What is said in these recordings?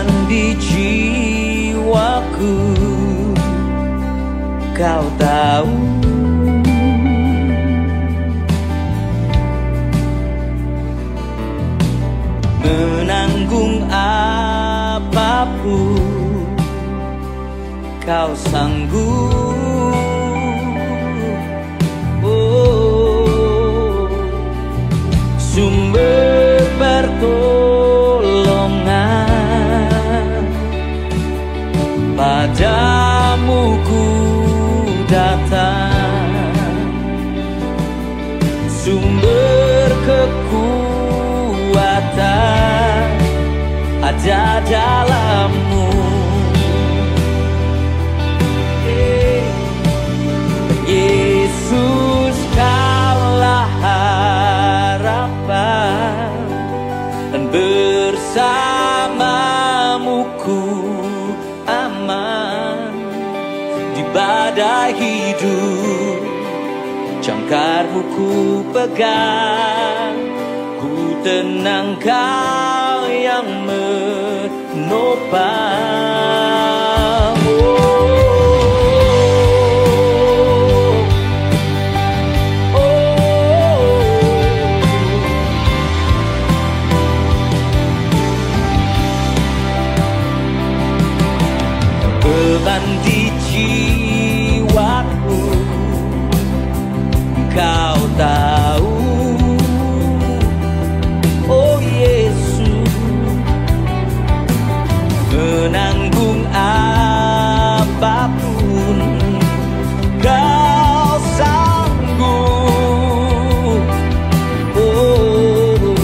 beban di jiwaku, Kau tahu. Menanggung apapun Kau sanggup. Oh, sumber pertolongan, padamu ku datang. Sumber kekuatan ada dalam-Mu. Yesus, Kaulah harapan, dan bersama-Mu ku aman. Di badai hidup jangkar-Mu ku pegang, ku tenang, Kau yang menopang. Beban di jiwaku Kau tahu. Oh Yesus, menanggung apapun Kau sanggup. Oh,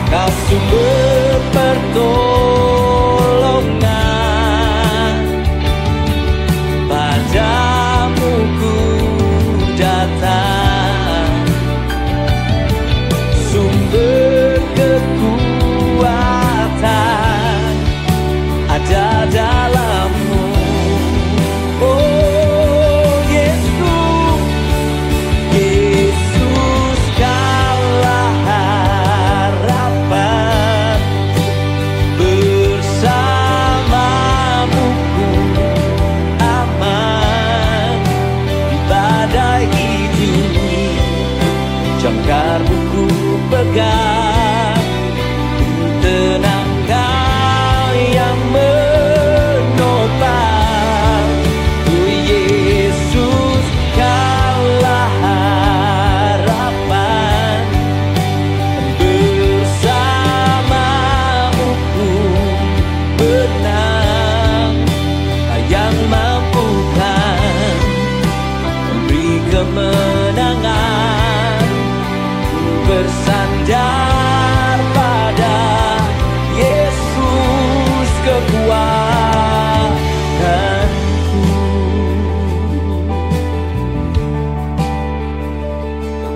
Kau sumber pertolongan, padamu ku datang. Sumber kekuatan ada dalam-Mu. Oh Yesus, Yesus, Kaulah harapan, bersama-Mu ku aman. Di badai hidup jangkar-Mu ku pegang, ku tenang, Kau yang menopang. Oh Yesus, Kaulah harapan, bersama-Mu ku benang. Yang mampukan memberi kemenangan, bersandar pada Yesus kekuatanku.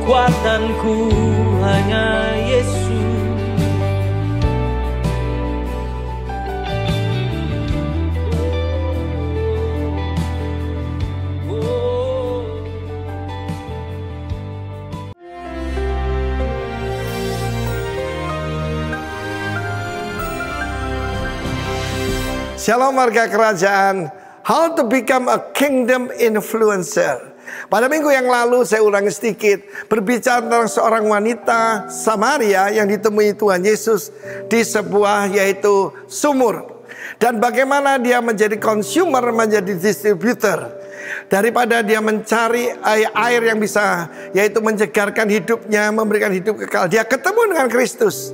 Kekuatanku hanya Yesus. Shalom warga kerajaan, how to become a kingdom influencer. Pada minggu yang lalu saya ulangi sedikit, berbicara tentang seorang wanita Samaria yang ditemui Tuhan Yesus di sebuah yaitu sumur. Dan bagaimana dia menjadi consumer, menjadi distributor. Daripada dia mencari air yang bisa yaitu menyegarkan hidupnya, memberikan hidup kekal, dia ketemu dengan Kristus.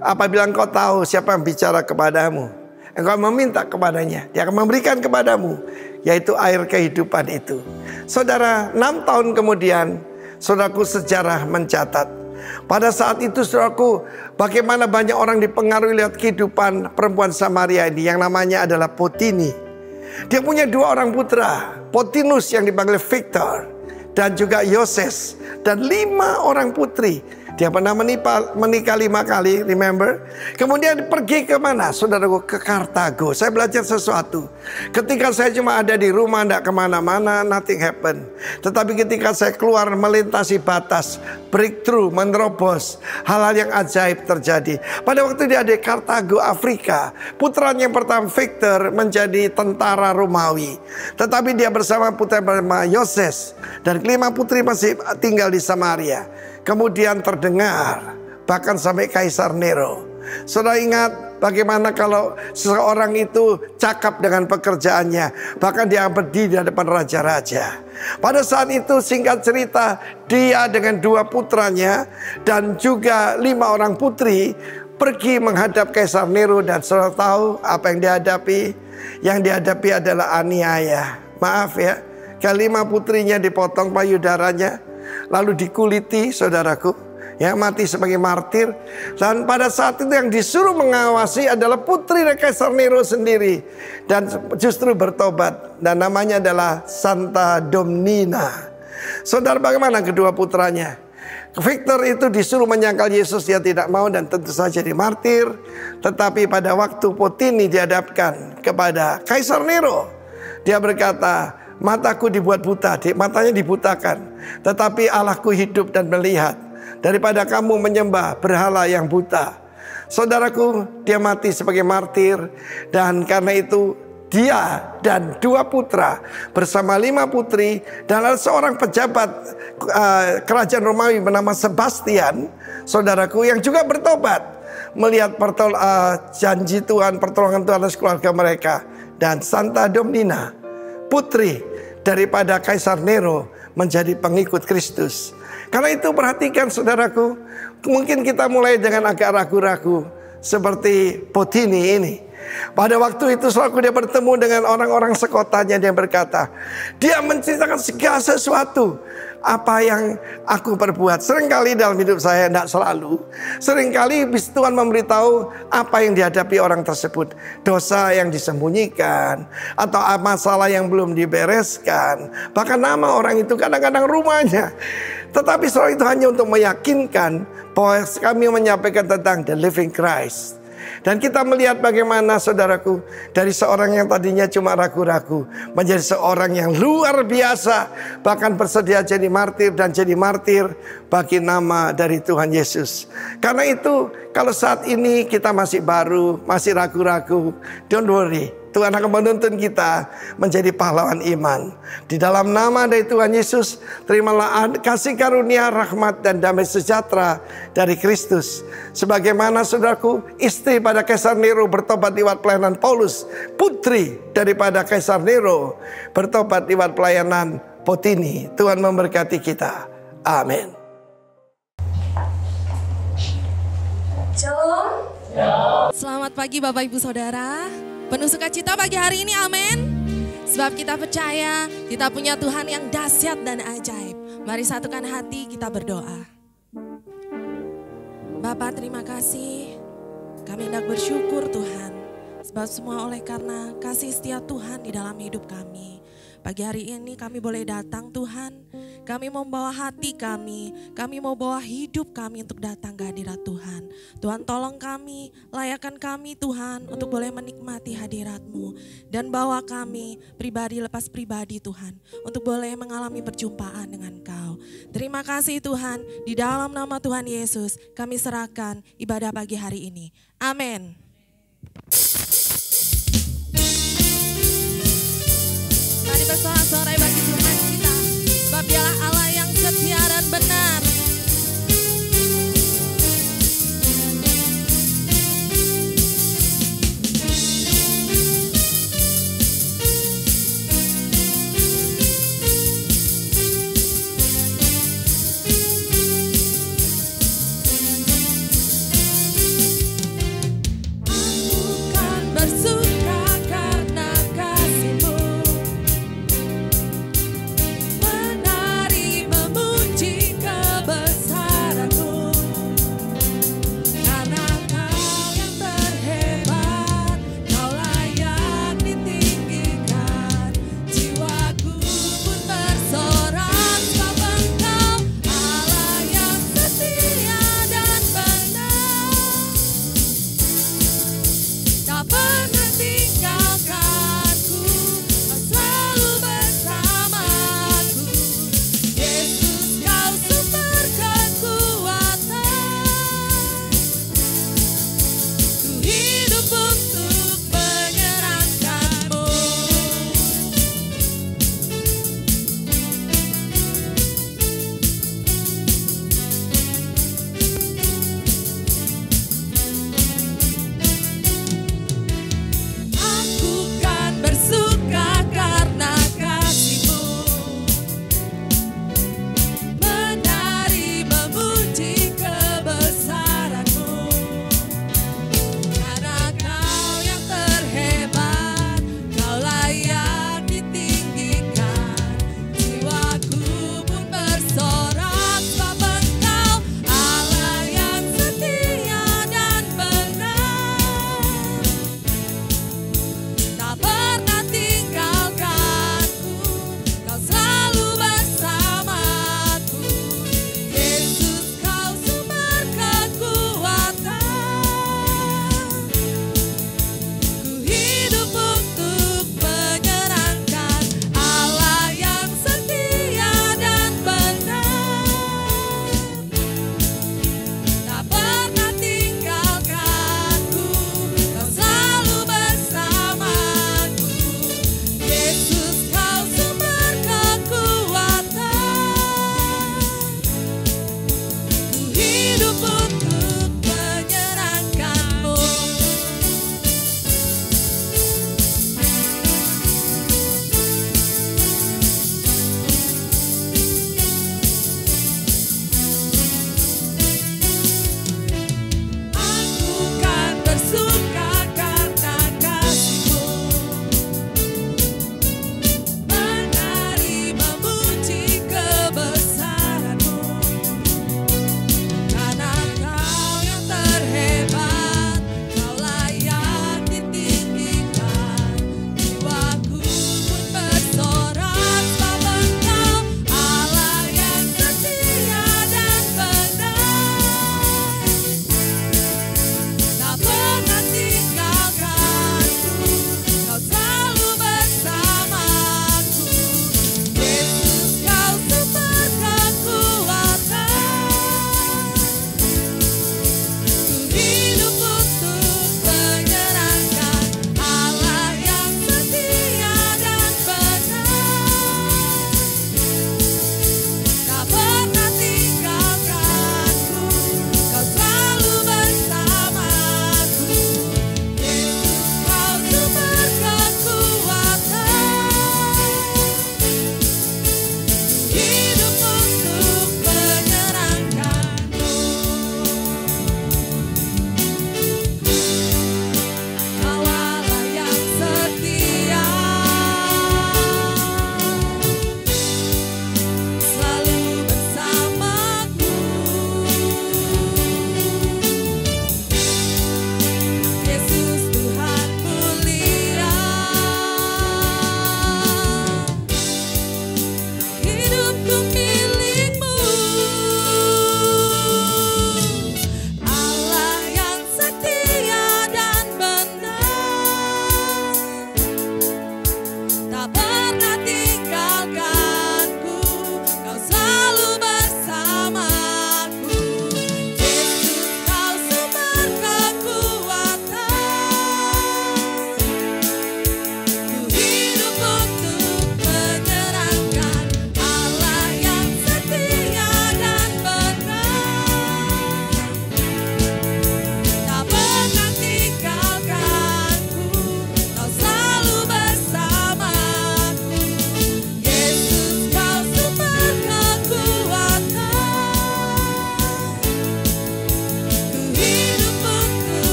Apabila engkau tahu siapa yang bicara kepadamu, engkau meminta kepadanya, dia akan memberikan kepadamu, yaitu air kehidupan itu. Saudara, 6 tahun kemudian, saudaraku, sejarah mencatat. Pada saat itu, saudaraku, bagaimana banyak orang dipengaruhi lihat kehidupan perempuan Samaria ini, yang namanya adalah Potini. Dia punya 2 orang putra, Potinus yang dipanggil Victor, dan juga Yoses, dan 5 orang putri. Dia pernah menikah 5 kali, remember? Kemudian pergi ke mana? Saudaraku, ke Kartago. Saya belajar sesuatu. Ketika saya cuma ada di rumah, tidak kemana-mana, nothing happen. Tetapi ketika saya keluar melintasi batas, breakthrough, menerobos, hal-hal yang ajaib terjadi. Pada waktu dia ada di Kartago, Afrika, putranya yang pertama Victor menjadi tentara Romawi. Tetapi dia bersama putra bernama Yoses. Dan kelima putri masih tinggal di Samaria. Kemudian terdengar bahkan sampai Kaisar Nero. Saudara ingat bagaimana kalau seseorang itu cakap dengan pekerjaannya, bahkan dia berdiri di hadapan raja-raja. Pada saat itu singkat cerita, dia dengan 2 putranya dan juga 5 orang putri pergi menghadap Kaisar Nero. Dan saudara tahu apa yang dihadapi? Yang dihadapi adalah aniaya. Maaf ya, kelima putrinya dipotong payudaranya, lalu dikuliti, saudaraku, ya, mati sebagai martir. Dan pada saat itu yang disuruh mengawasi adalah putri Kaisar Nero sendiri, dan justru bertobat, dan namanya adalah Santa Domnina. Saudara, bagaimana kedua putranya? Victor itu disuruh menyangkal Yesus, dia tidak mau dan tentu saja dimartir. Tetapi pada waktu Potini dihadapkan kepada Kaisar Nero, dia berkata, mataku dibuat buta, matanya dibutakan, tetapi Allahku hidup dan melihat, daripada kamu menyembah berhala yang buta. Saudaraku, dia mati sebagai martir. Dan karena itu dia dan 2 putra bersama 5 putri dan ada seorang pejabat kerajaan Romawi bernama Sebastian, saudaraku, yang juga bertobat melihat janji Tuhan, pertolongan Tuhan atas keluarga mereka. Dan Santa Domnina, putri daripada Kaisar Nero, menjadi pengikut Kristus. Karena itu perhatikan saudaraku, mungkin kita mulai dengan agak ragu-ragu seperti Potini ini. Pada waktu itu selalu dia bertemu dengan orang-orang sekotanya, dia berkata, dia menceritakan segala sesuatu apa yang aku perbuat. Seringkali dalam hidup saya, tidak selalu, seringkali Tuhan memberitahu apa yang dihadapi orang tersebut. Dosa yang disembunyikan, atau masalah yang belum dibereskan, bahkan nama orang itu, kadang-kadang rumahnya. Tetapi setelah itu hanya untuk meyakinkan bahwa kami menyampaikan tentang the living Christ. Dan kita melihat bagaimana saudaraku, dari seorang yang tadinya cuma ragu-ragu menjadi seorang yang luar biasa, bahkan bersedia jadi martir dan jadi martir bagi nama dari Tuhan Yesus. Karena itu kalau saat ini kita masih baru, masih ragu-ragu, don't worry, Tuhan akan menuntun kita menjadi pahlawan iman. Di dalam nama dari Tuhan Yesus, terimalah kasih karunia, rahmat dan damai sejahtera dari Kristus. Sebagaimana saudaraku, istri pada Kaisar Nero bertobat lewat pelayanan Paulus, putri daripada Kaisar Nero bertobat lewat pelayanan Potini. Tuhan memberkati kita. Amin. Shalom. Selamat pagi Bapak Ibu Saudara. Penuh sukacita pagi hari ini, amin. Sebab kita percaya kita punya Tuhan yang dahsyat dan ajaib. Mari satukan hati, kita berdoa. Bapa, terima kasih. Kami hendak bersyukur Tuhan. Sebab semua oleh karena kasih setia Tuhan di dalam hidup kami. Pagi hari ini kami boleh datang Tuhan. Kami mau bawa hati kami mau bawa hidup kami untuk datang ke hadirat Tuhan. Tuhan tolong kami, layakkan kami Tuhan untuk boleh menikmati hadirat-Mu. Dan bawa kami pribadi lepas pribadi Tuhan, untuk boleh mengalami perjumpaan dengan Kau. Terima kasih Tuhan, di dalam nama Tuhan Yesus kami serahkan ibadah pagi hari ini. Amin. Mari bersorak-sorai bagi Tuhan kita, sebab Dialah Allah yang setia dan benar. Aku kan bersuka karena kasih-Mu.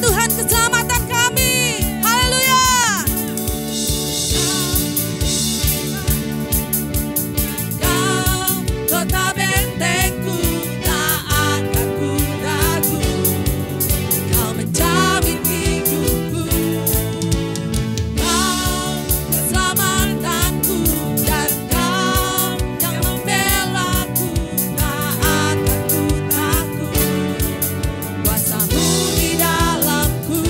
Tuhan keselamatan kami. Haleluya. Kau kota bentengku, tak akan ku ragu. Kau menjamin hidupku. Kau keselamatanku dan Kau yang membelaku, tak akan ku takut. Kuasa-Mu di dalamku.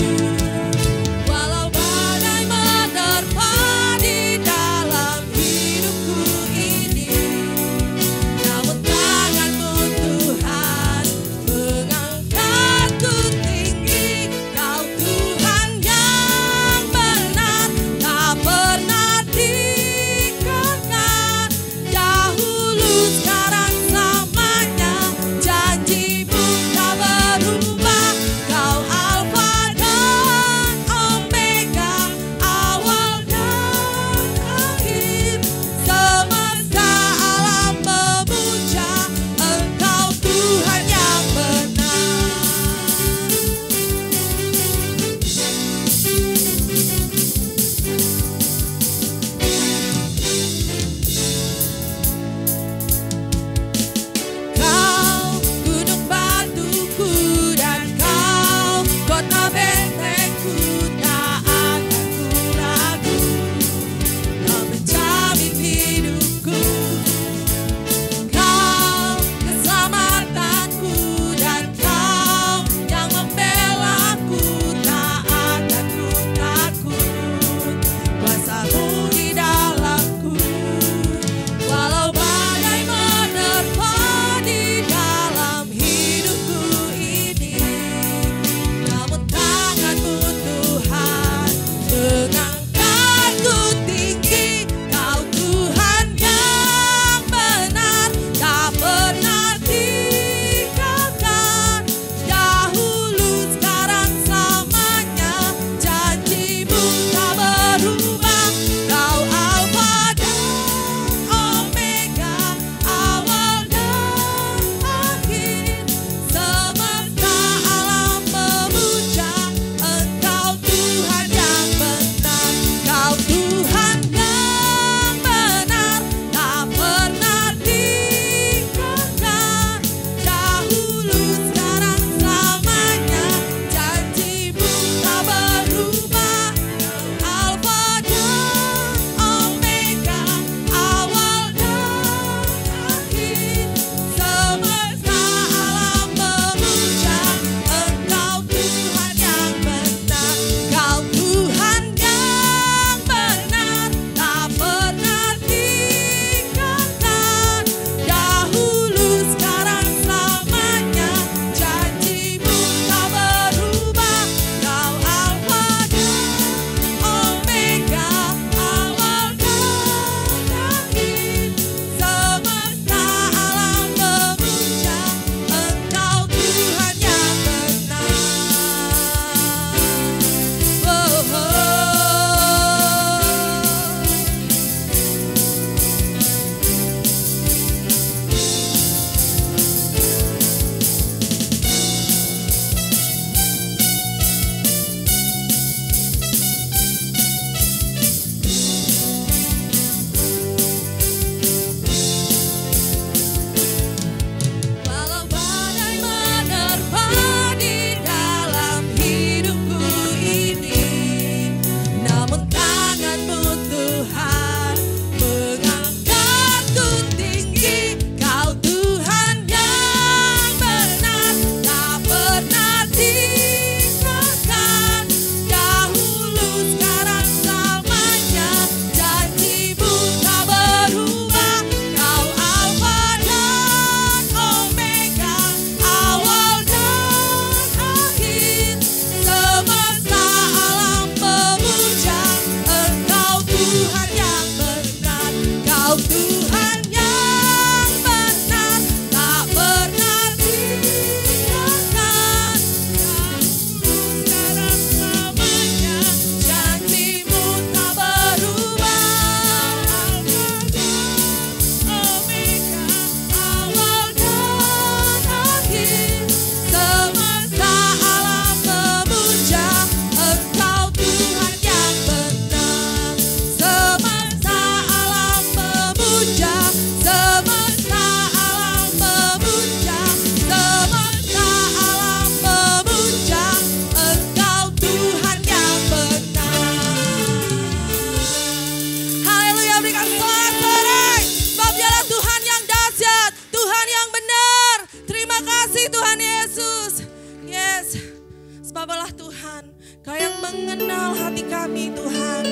kami Tuhan.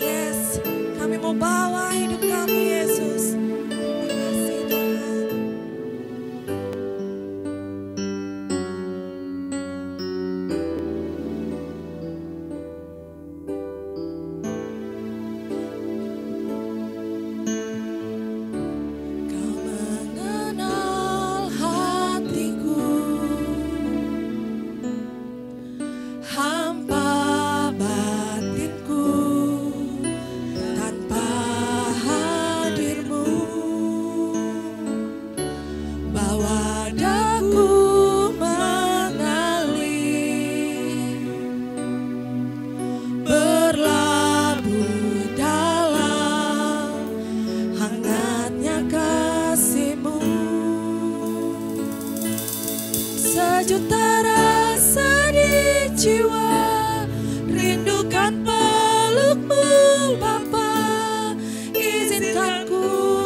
Yes, kami mau bawa hidup kami Yesus. Terima kasih Tuhan. Kau mengenal hatiku, hampa batinku, tanpa hadirmu, bawa daku mengalir, berlabuh dalam hangatnya kasih-Mu. Sejuta rasa di jiwa, rindukan peluk-Mu Bapa. Izinkan ku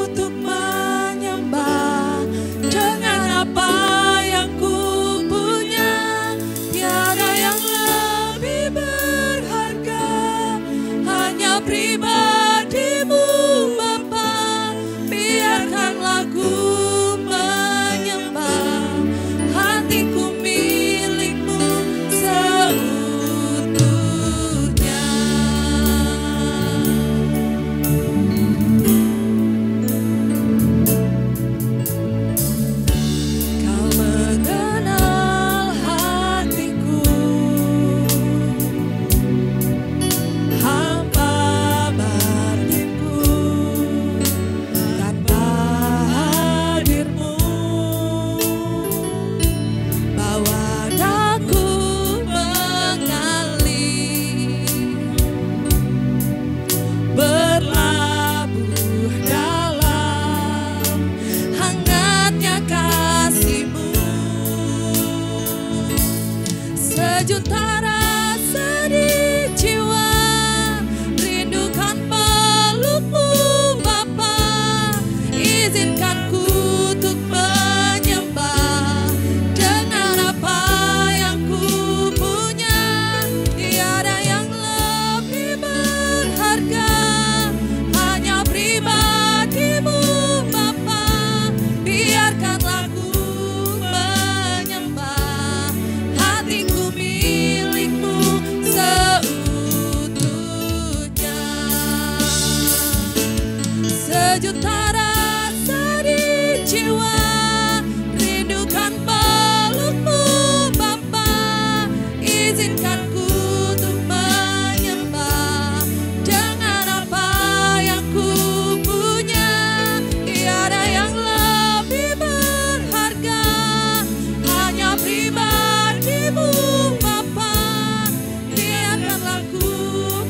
untuk menyembah dengan apa yang ku punya. Tiada yang lebih berharga, hanya pribadi-Mu Bapa. Biarkanlah ku menyembah, hatiku milik-Mu seutuhnya. Kau mengenal hatiku, hampa batinku, tanpa hadir-Mu, bawa daku mengalir, berlabuh dalam hangatnya kasih-Mu. Sejuta rasa di jiwa, rindukan peluk-Mu Bapa. Izinkan ku untuk menyembah dengan apa yang ku punya. Tiada yang lebih berharga, hanya pribadi-Mu Bapa. Biarkanlah ku menyembah, hatiku milik-Mu seutuhnya. Sejuta rasa di jiwa, rindukan peluk-Mu Bapa. Izinkan ku untuk menyembah dengan apa yang ku punya. Tiada yang lebih berharga, hanya pribadi-Mu Bapa. Biarkanlah ku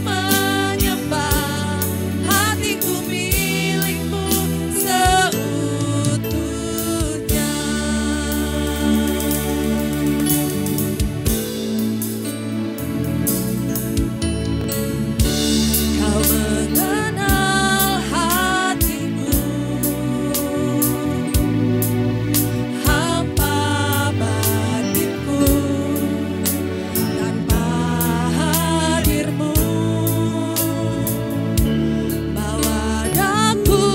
menyembah, hatiku milik-Mu seutuhnya. Kau mengenal hatiku, hampa batinku, tanpa hadir-Mu, bawa daku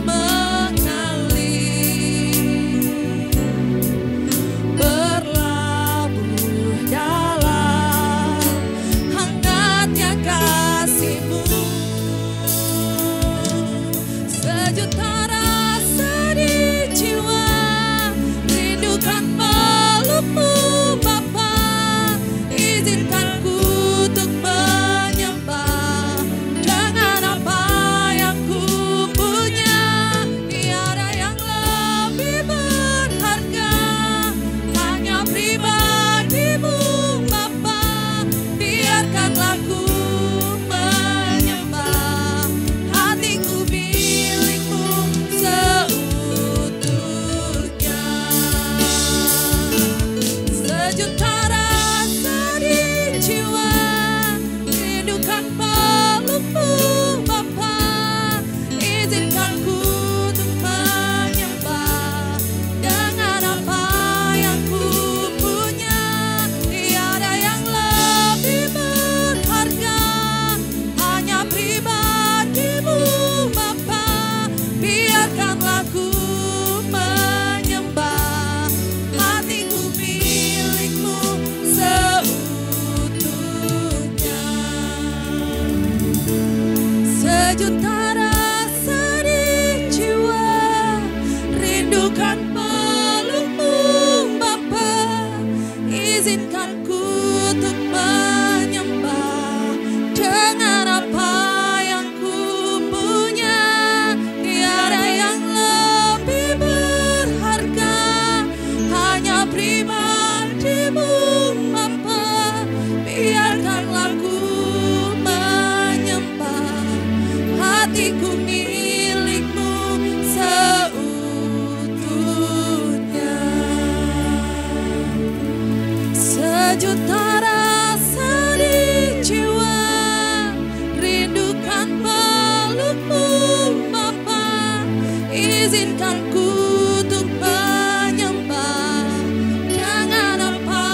mengalir, berlabuh dalam hangatnya kasih-Mu. Sejuta rasa di jiwa, rindukan peluk-Mu Bapa. Izinkan ku untuk menyembah dengan apa yang ku punya. Tiada yang lebih berharga, hanya pribadi-Mu Bapa. Biarkanlah ku menyembah, hatiku milik-Mu seutuhnya. Sejuta rasa di jiwa, rindukan peluk-Mu Bapa. Izinkan ku untuk menyembah dengan apa yang ku punya. Tiada yang lebih berharga, Sejuta rasa di jiwa, rindukan pelukmu Bapa. Izinkan ku untuk menyembah dengan apa yang ku punya. Tiada yang lebih berharga, hanya pribadimu Bapa. Biarkanlah ku menyembah, hatiku milikmu seutuhnya. Sejuta rasa di jiwa, rindukan pelukmu Bapa. Izinkan ku untuk menyembah dengan apa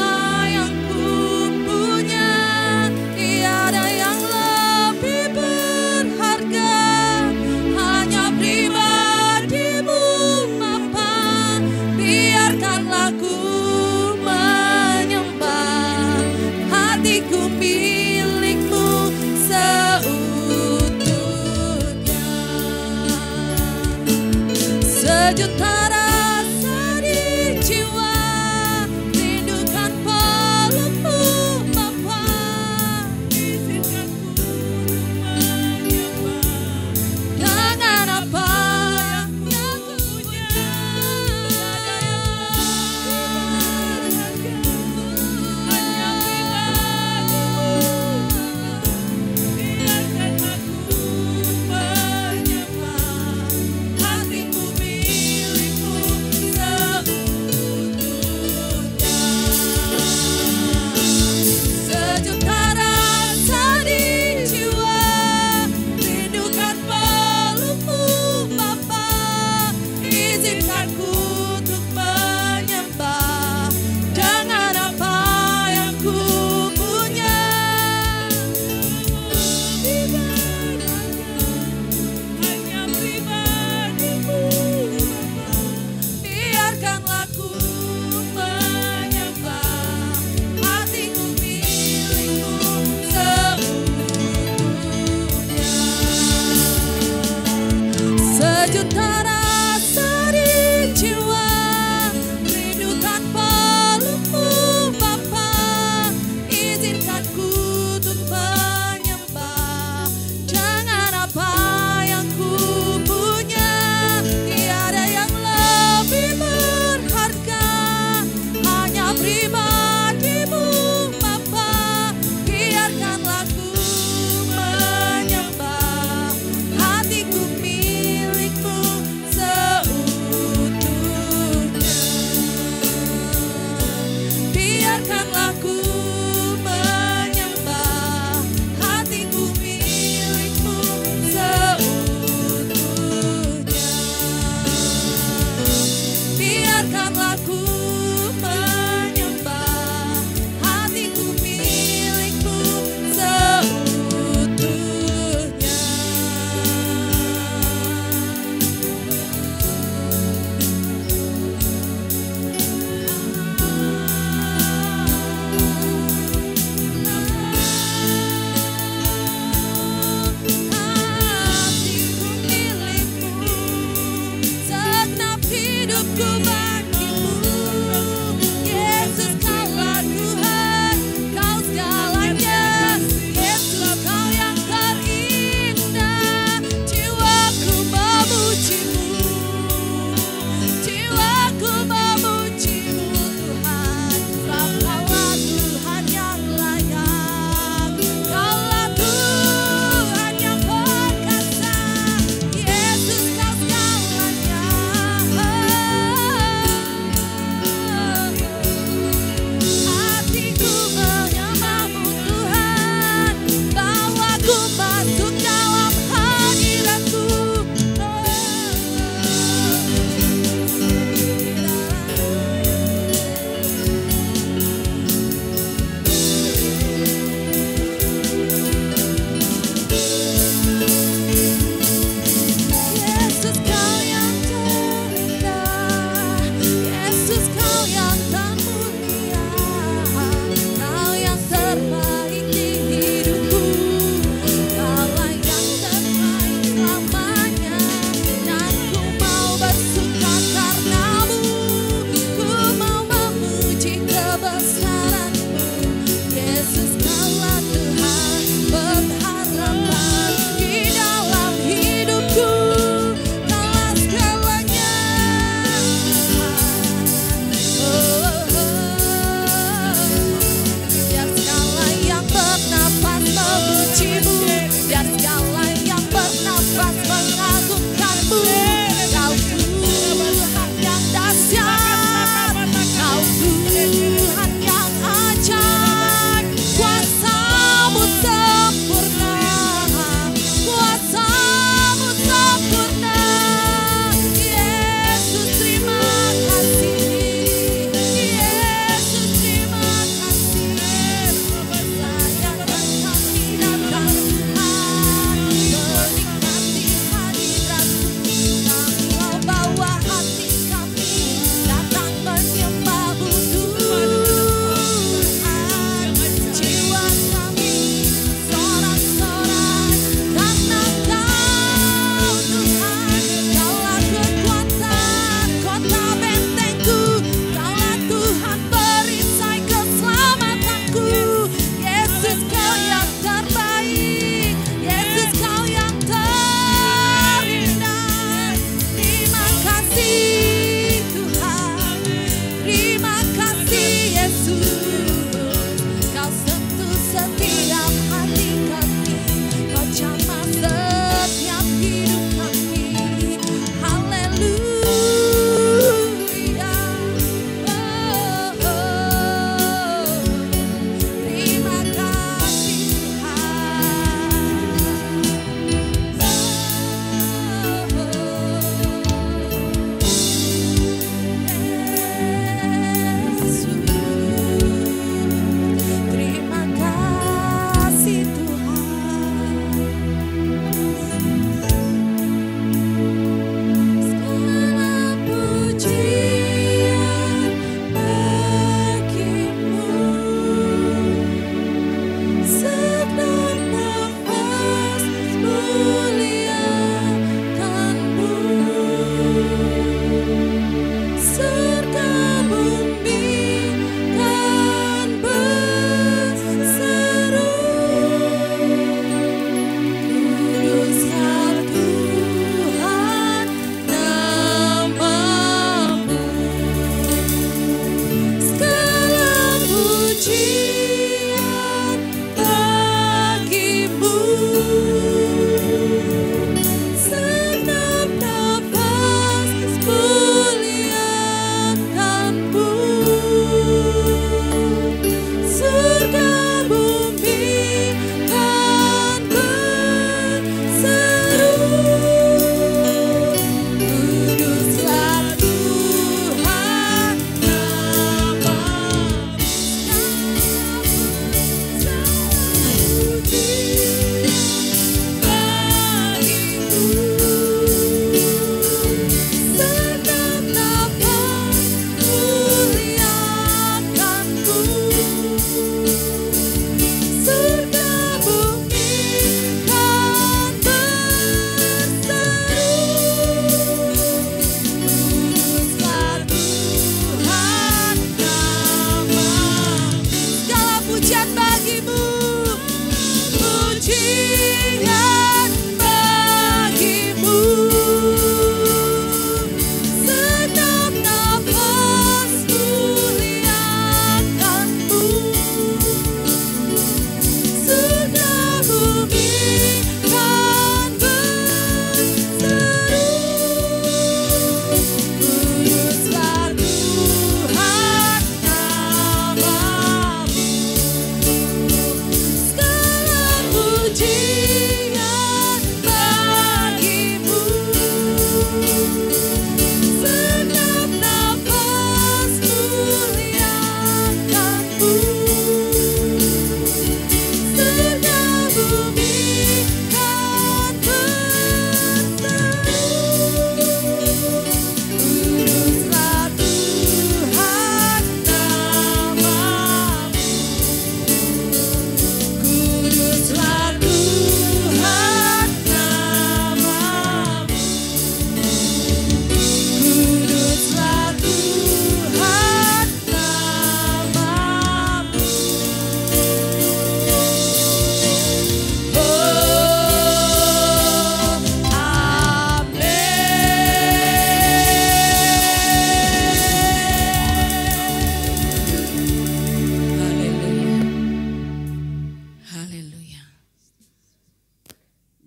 yang ku punya. Tiada yang lebih berharga, hanya pribadimu Bapa. Biarkanlah ku menyembah, hatiku milikmu seutuhnya. Sejuta rasa di jiwa, rindukan pelukmu Bapa. Izinkan ku untuk menyembah dengan apa yang ku punya. Tiada yang berharga, hanya pribadimu Bapa. Biarkanlah ku menyembah, hatiku milikmu seutuhnya. Sejuta rasa di jiwa, rindukan pelukmu Bapa. Izinkan ku untuk menyembah dengan apa yang ku punya. Hanya pribadimu Bapa. Biarkanlah ku menyembah, hatiku milikmu seutuhnya. Sejuta rasa di jiwa, rindukan pelukmu Bapa. Izinkan ku untuk menyembah dengan apa yang ku punya. Tiada yang lebih berharga, hanya pribadimu Bapa. Biarkanlah ku menyembah, hatiku milikmu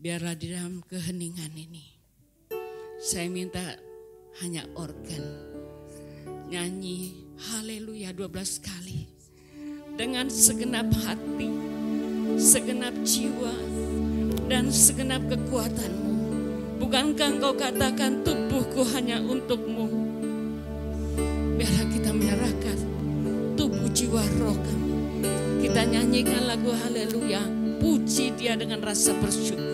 Biarlah di dalam keheningan ini, saya minta hanya organ, nyanyi haleluya 12 kali. Dengan segenap hati, segenap jiwa, dan segenap kekuatanmu. Bukankah engkau katakan tubuhku hanya untukmu? Biarlah kita menyerahkan tubuh, jiwa, roh kami. Kita nyanyikan lagu haleluya, puji Dia dengan rasa bersyukur.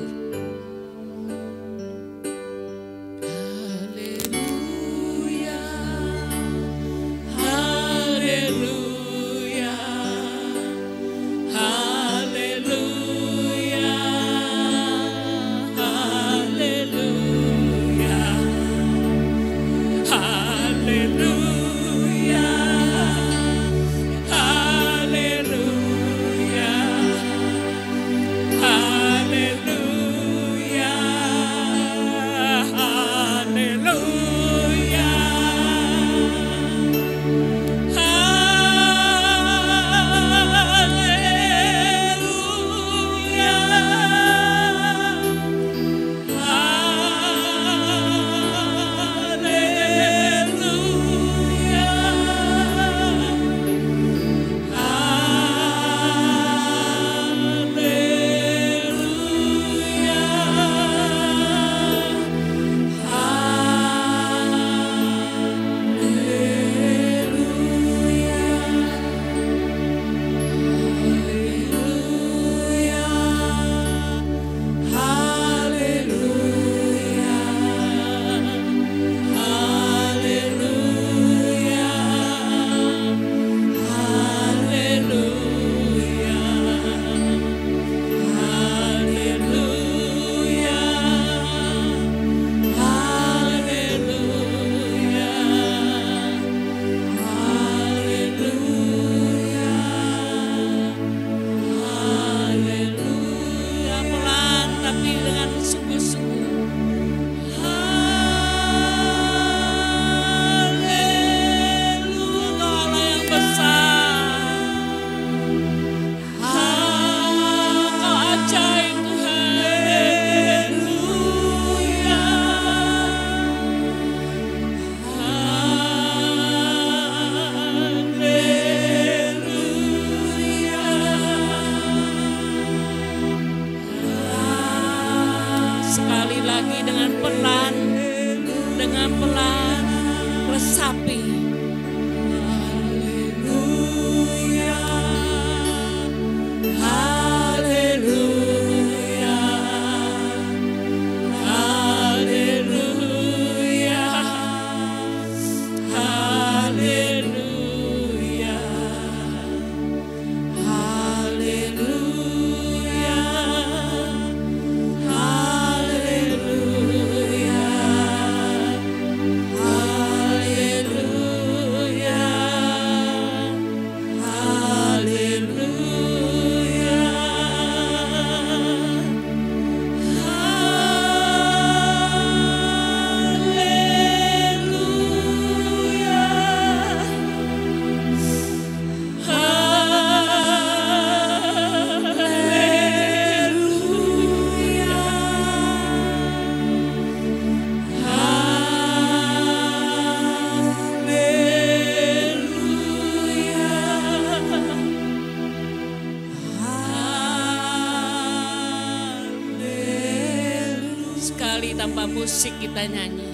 Tanpa musik kita nyanyi.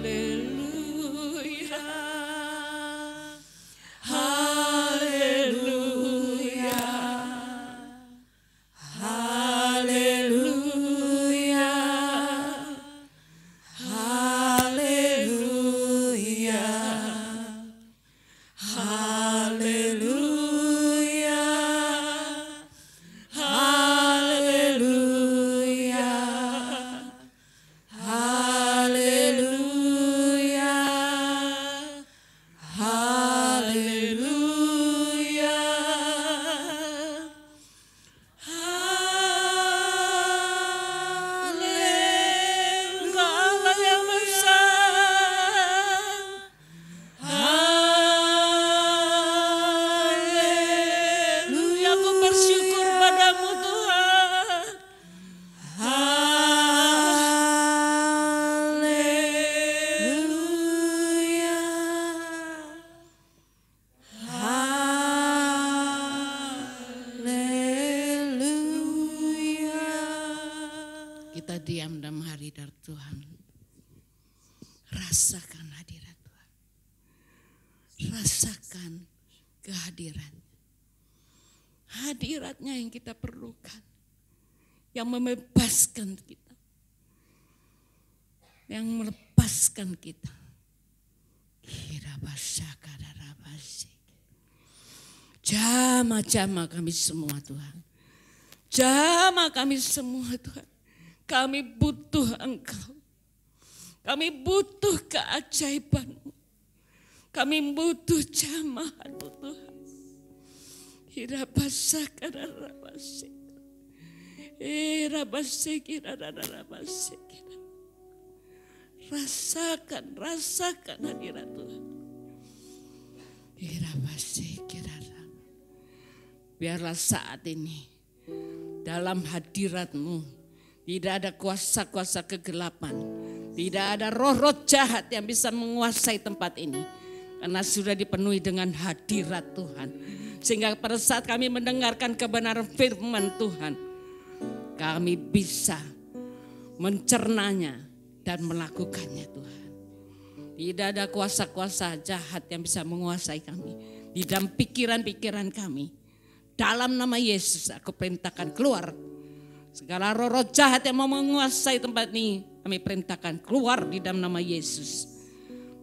Haleluya, haleluya, haleluya, haleluya, haleluya, haleluya. kita diam dalam hadirat Tuhan. Rasakan hadirat Tuhan. Rasakan kehadiran. Hadiratnya yang kita perlukan. Yang membebaskan kita. Yang melepaskan kita. Jama-jama kami semua Tuhan. Jama kami semua Tuhan. Kami butuh Engkau. Kami butuh keajaiban-Mu. Kami butuh jamahan-Mu Tuhan. Rasakan hadirat Tuhan. Biarlah saat ini dalam hadirat-Mu tidak ada kuasa-kuasa kegelapan, tidak ada roh-roh jahat yang bisa menguasai tempat ini. Karena sudah dipenuhi dengan hadirat Tuhan. Sehingga pada saat kami mendengarkan kebenaran firman Tuhan, kami bisa mencernanya dan melakukannya Tuhan. Tidak ada kuasa-kuasa jahat yang bisa menguasai kami. Di dalam pikiran-pikiran kami. Dalam nama Yesus aku perintahkan keluar. Segala roh-roh jahat yang mau menguasai tempat ini, kami perintahkan keluar di dalam nama Yesus.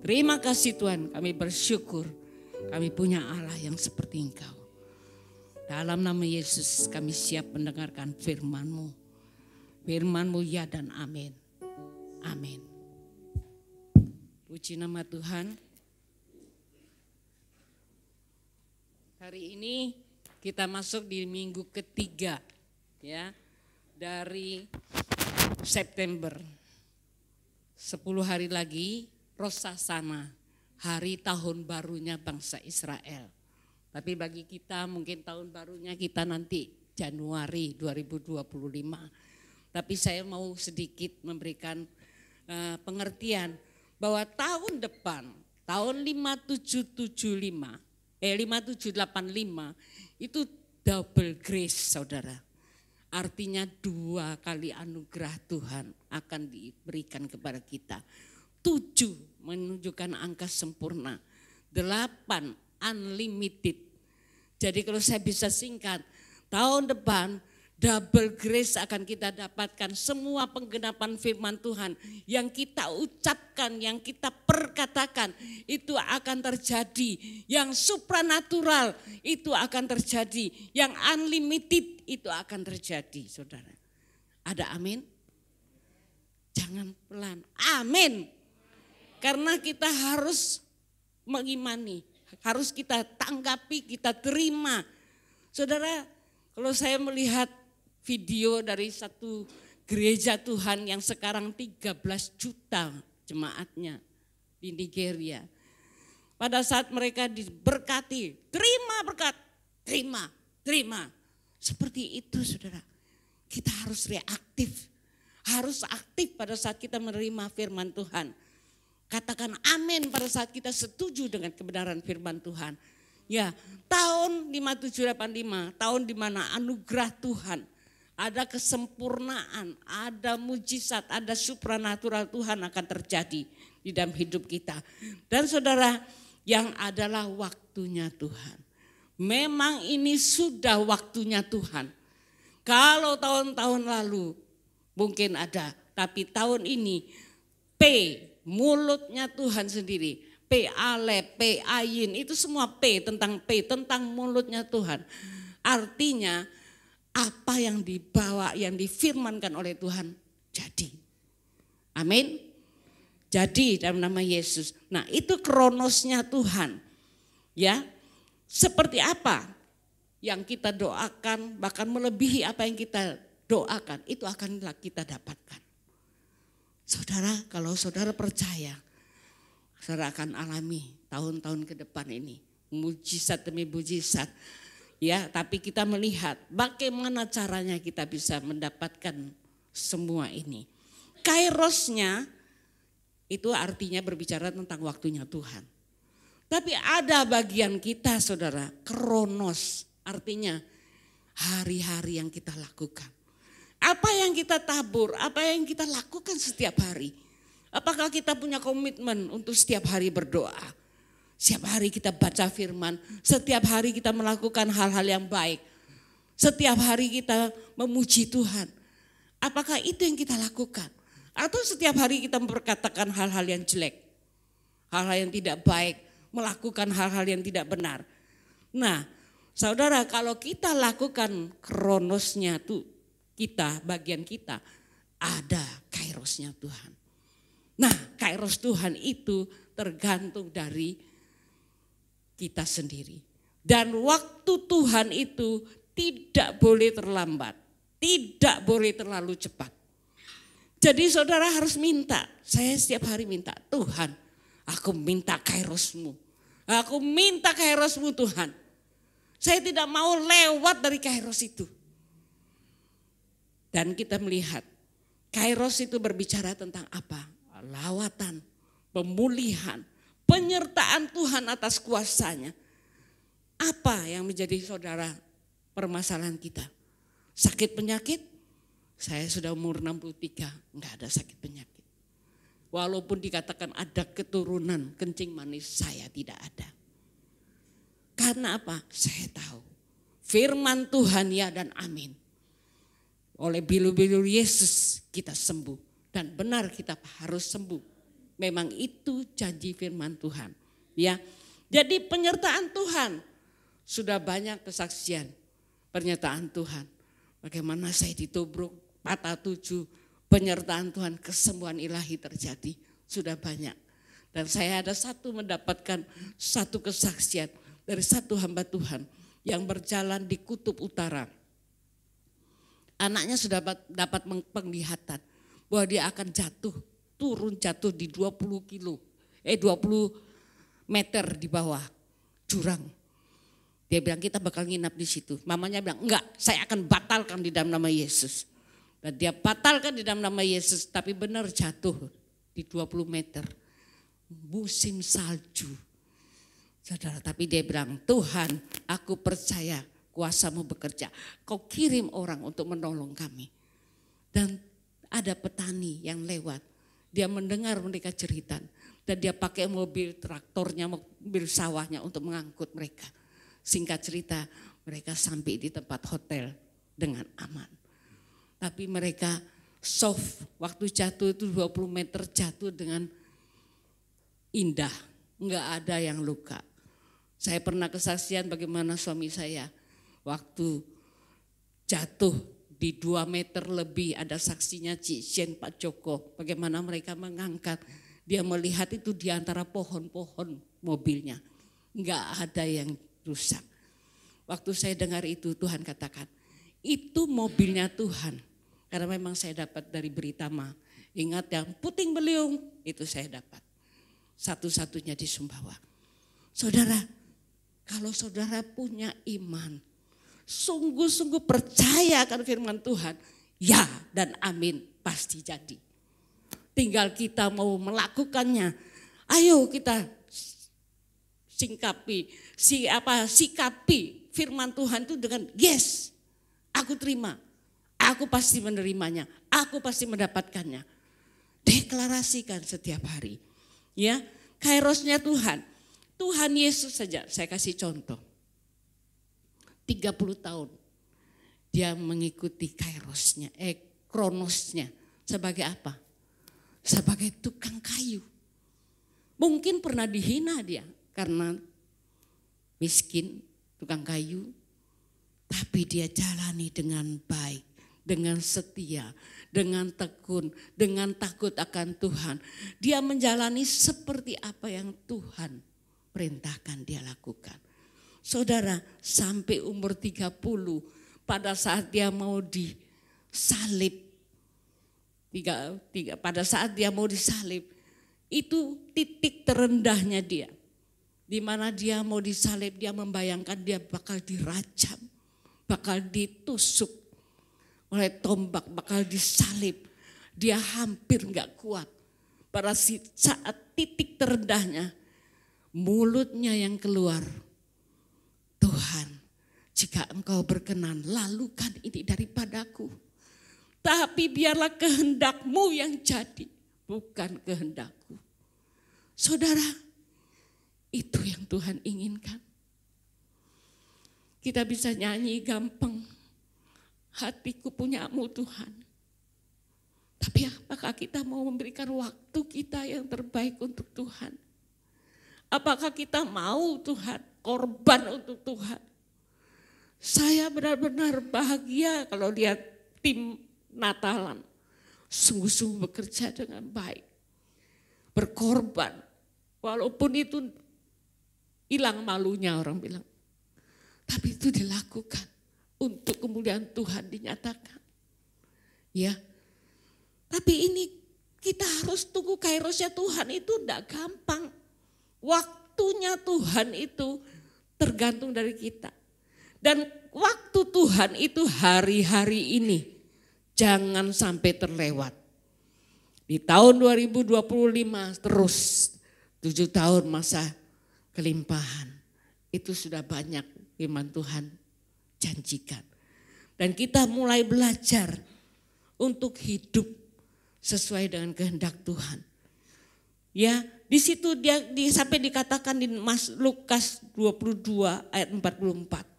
Terima kasih Tuhan, kami bersyukur. Kami punya Allah yang seperti Engkau. Dalam nama Yesus kami siap mendengarkan firman-Mu. Firman-Mu ya dan amin. Amin. Puji nama Tuhan. Hari ini kita masuk di minggu ketiga ya dari September. 10 hari lagi Rosh Hashanah, hari tahun barunya bangsa Israel. Tapi bagi kita mungkin tahun barunya kita nanti Januari 2025. Tapi saya mau sedikit memberikan pengertian bahwa tahun depan, tahun 5785 itu double grace saudara. Artinya 2 kali anugerah Tuhan akan diberikan kepada kita. 7 menunjukkan angka sempurna. 8 unlimited. Jadi kalau saya bisa singkat, tahun depan double grace akan kita dapatkan. Semua penggenapan firman Tuhan yang kita ucapkan, yang kita perkatakan itu akan terjadi. Yang supranatural itu akan terjadi. Yang unlimited itu akan terjadi saudara. Ada amin? Jangan pelan. Amin. Karena kita harus mengimani. Harus kita tanggapi, kita terima. Saudara, kalau saya melihat video dari satu gereja Tuhan yang sekarang 13 juta jemaatnya di Nigeria. Pada saat mereka diberkati, terima berkat, terima. Seperti itu saudara. Kita harus reaktif, harus aktif pada saat kita menerima firman Tuhan. Katakan amin pada saat kita setuju dengan kebenaran firman Tuhan. Ya, tahun 5785, tahun di mana anugerah Tuhan, ada kesempurnaan, ada mujizat, ada supranatural Tuhan akan terjadi di dalam hidup kita. Dan saudara, yang adalah waktunya Tuhan. Memang ini sudah waktunya Tuhan. Kalau tahun-tahun lalu mungkin ada, tapi tahun ini mulutnya Tuhan sendiri. P alef, P ayin, itu semua P, tentang mulutnya Tuhan. Artinya apa yang dibawa, yang difirmankan oleh Tuhan jadi. Amin. Jadi dalam nama Yesus. Nah itu kronosnya Tuhan. Ya, seperti apa yang kita doakan, bahkan melebihi apa yang kita doakan, itu akan kita dapatkan. Saudara, kalau saudara percaya, saudara akan alami tahun-tahun ke depan ini. Mujizat demi mujizat. Ya, tapi kita melihat bagaimana caranya kita bisa mendapatkan semua ini. Kairosnya itu artinya berbicara tentang waktunya Tuhan. Tapi ada bagian kita saudara, kronos artinya hari-hari yang kita lakukan. Apa yang kita tabur, apa yang kita lakukan setiap hari. Apakah kita punya komitmen untuk setiap hari berdoa? Setiap hari kita baca firman, setiap hari kita melakukan hal-hal yang baik. Setiap hari kita memuji Tuhan. Apakah itu yang kita lakukan? Atau setiap hari kita memperkatakan hal-hal yang jelek, hal-hal yang tidak baik, melakukan hal-hal yang tidak benar. Nah, saudara, kalau kita lakukan kronosnya tuh kita, bagian kita, ada kairosnya Tuhan. Nah, kairos Tuhan itu tergantung dari kita sendiri. Dan waktu Tuhan itu tidak boleh terlambat, tidak boleh terlalu cepat. Jadi saudara harus minta, saya setiap hari minta, Tuhan, aku minta kairosmu. Aku minta kairosmu Tuhan. Saya tidak mau lewat dari kairos itu. Dan kita melihat kairos itu berbicara tentang apa? Lawatan, pemulihan, penyertaan Tuhan atas kuasanya. Apa yang menjadi saudara permasalahan kita? Sakit penyakit? Saya sudah umur 63, enggak ada sakit penyakit. Walaupun dikatakan ada keturunan kencing manis, saya tidak ada. Karena apa? Saya tahu firman Tuhan ya dan amin. Oleh bilu-bilu Yesus kita sembuh. Dan benar kita harus sembuh. Memang itu janji firman Tuhan. Ya, jadi penyertaan Tuhan. Sudah banyak kesaksian pernyataan Tuhan. Bagaimana saya ditubruk, patah 7, penyertaan Tuhan, kesembuhan ilahi terjadi. Sudah banyak. Dan saya ada mendapatkan satu kesaksian dari satu hamba Tuhan yang berjalan di kutub utara. Anaknya sudah dapat penglihatan bahwa dia akan jatuh di 20 meter di bawah jurang. Dia bilang kita bakal nginap di situ. Mamanya bilang enggak, saya akan batalkan di dalam nama Yesus. Dan dia batalkan di dalam nama Yesus, tapi benar jatuh di 20 meter. Musim salju. Saudara, tapi dia bilang, Tuhan aku percaya kuasamu bekerja. Kau kirim orang untuk menolong kami. Dan ada petani yang lewat. Dia mendengar mereka cerita. Dan dia pakai mobil traktornya, mobil sawahnya untuk mengangkut mereka. Singkat cerita, mereka sampai di tempat hotel dengan aman. Tapi mereka soft, waktu jatuh itu 20 meter jatuh dengan indah. Enggak ada yang luka. Saya pernah kesaksian bagaimana suami saya waktu jatuh di 2 meter lebih, ada saksinya Cijen Pak Joko. Bagaimana mereka mengangkat, dia melihat itu di antara pohon-pohon mobilnya. Enggak ada yang rusak. Waktu saya dengar itu Tuhan katakan, itu mobilnya Tuhan. Karena memang saya dapat dari berita ingat yang puting beliung itu saya dapat. Satu-satunya di Sumbawa. Saudara, kalau saudara punya iman, sungguh-sungguh percaya akan firman Tuhan, ya dan amin pasti jadi. Tinggal kita mau melakukannya. Ayo kita sikapi firman Tuhan itu dengan yes, aku terima, aku pasti menerimanya, aku pasti mendapatkannya. Deklarasikan setiap hari. Ya, kairosnya Tuhan. Tuhan Yesus saja, saya kasih contoh. 30 tahun dia mengikuti kairosnya, kronosnya. Sebagai apa? Sebagai tukang kayu. Mungkin pernah dihina dia karena miskin, tukang kayu. Tapi dia jalani dengan baik, dengan setia, dengan tekun, dengan takut akan Tuhan. Dia menjalani seperti apa yang Tuhan perintahkan dia lakukan. Saudara, sampai umur 30, pada saat dia mau disalib, pada saat dia mau disalib, itu titik terendahnya dia. Di mana dia mau disalib, dia membayangkan dia bakal dirajam, bakal ditusuk oleh tombak, bakal disalib. Dia hampir gak kuat. Pada saat titik terendahnya, mulutnya yang keluar, Tuhan, jika engkau berkenan, lalukan ini daripadaku. Tapi biarlah kehendak-Mu yang jadi, bukan kehendak-Ku. Saudara, itu yang Tuhan inginkan. Kita bisa nyanyi gampang, hatiku punya-Mu Tuhan. Tapi apakah kita mau memberikan waktu kita yang terbaik untuk Tuhan? Apakah kita mau Tuhan korban untuk Tuhan? Saya benar-benar bahagia kalau lihat tim Natalan sungguh-sungguh bekerja dengan baik. Berkorban. Walaupun itu hilang malunya orang bilang. Tapi itu dilakukan untuk kemuliaan Tuhan dinyatakan. Ya. Tapi ini kita harus tunggu kairosnya Tuhan itu tidak gampang. Waktunya Tuhan itu tergantung dari kita. Dan waktu Tuhan itu hari-hari ini jangan sampai terlewat. Di tahun 2025 terus 7 tahun masa kelimpahan. Itu sudah banyak firman Tuhan janjikan. Dan kita mulai belajar untuk hidup sesuai dengan kehendak Tuhan. Ya, di situ dia sampai dikatakan di Lukas 22 ayat 44.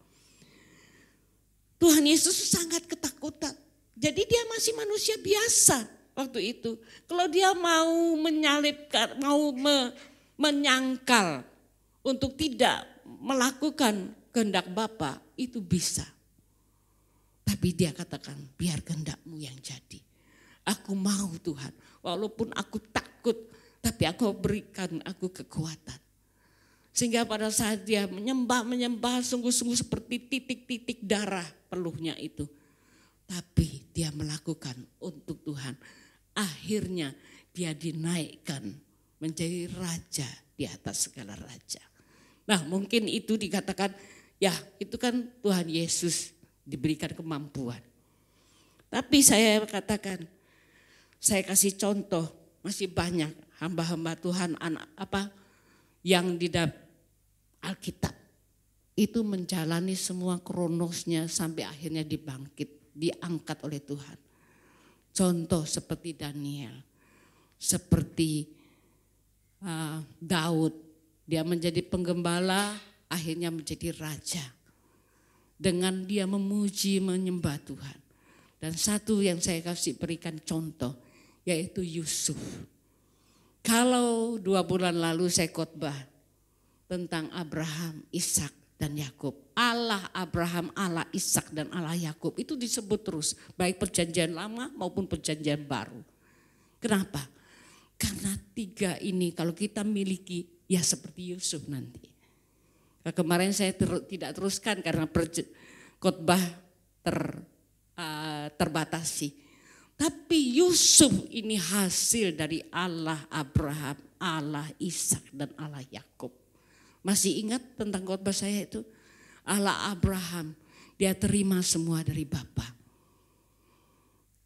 Tuhan Yesus sangat ketakutan. Jadi dia masih manusia biasa waktu itu. Kalau dia mau menyalibkan, mau menyangkal untuk tidak melakukan kehendak Bapa, itu bisa. Tapi dia katakan, biar kehendak-Mu yang jadi. Aku mau Tuhan, walaupun aku takut, tapi aku berikan aku kekuatan. Sehingga pada saat dia menyembah sungguh-sungguh seperti titik-titik darah peluhnya itu. Tapi dia melakukan untuk Tuhan. Akhirnya dia dinaikkan menjadi raja di atas segala raja. Nah mungkin itu dikatakan, ya itu kan Tuhan Yesus diberikan kemampuan. Tapi saya katakan, saya kasih contoh, masih banyak hamba-hamba Tuhan yang di Alkitab itu menjalani semua kronosnya sampai akhirnya diangkat oleh Tuhan. Contoh seperti Daniel, seperti Daud, dia menjadi penggembala, akhirnya menjadi raja. Dengan dia memuji, menyembah Tuhan. Dan satu yang saya kasih berikan contoh, yaitu Yusuf. Kalau 2 bulan lalu saya khotbah tentang Abraham, Ishak dan Yakub. Allah Abraham, Allah Ishak dan Allah Yakub itu disebut terus. Baik perjanjian lama maupun perjanjian baru. Kenapa? Karena 3 ini kalau kita miliki ya seperti Yusuf nanti. Kemarin saya tidak teruskan karena khotbah terbatasi. Tapi Yusuf ini hasil dari Allah Abraham, Allah Ishak dan Allah Yakub. Masih ingat tentang khotbah saya itu? Allah Abraham, dia terima semua dari Bapa.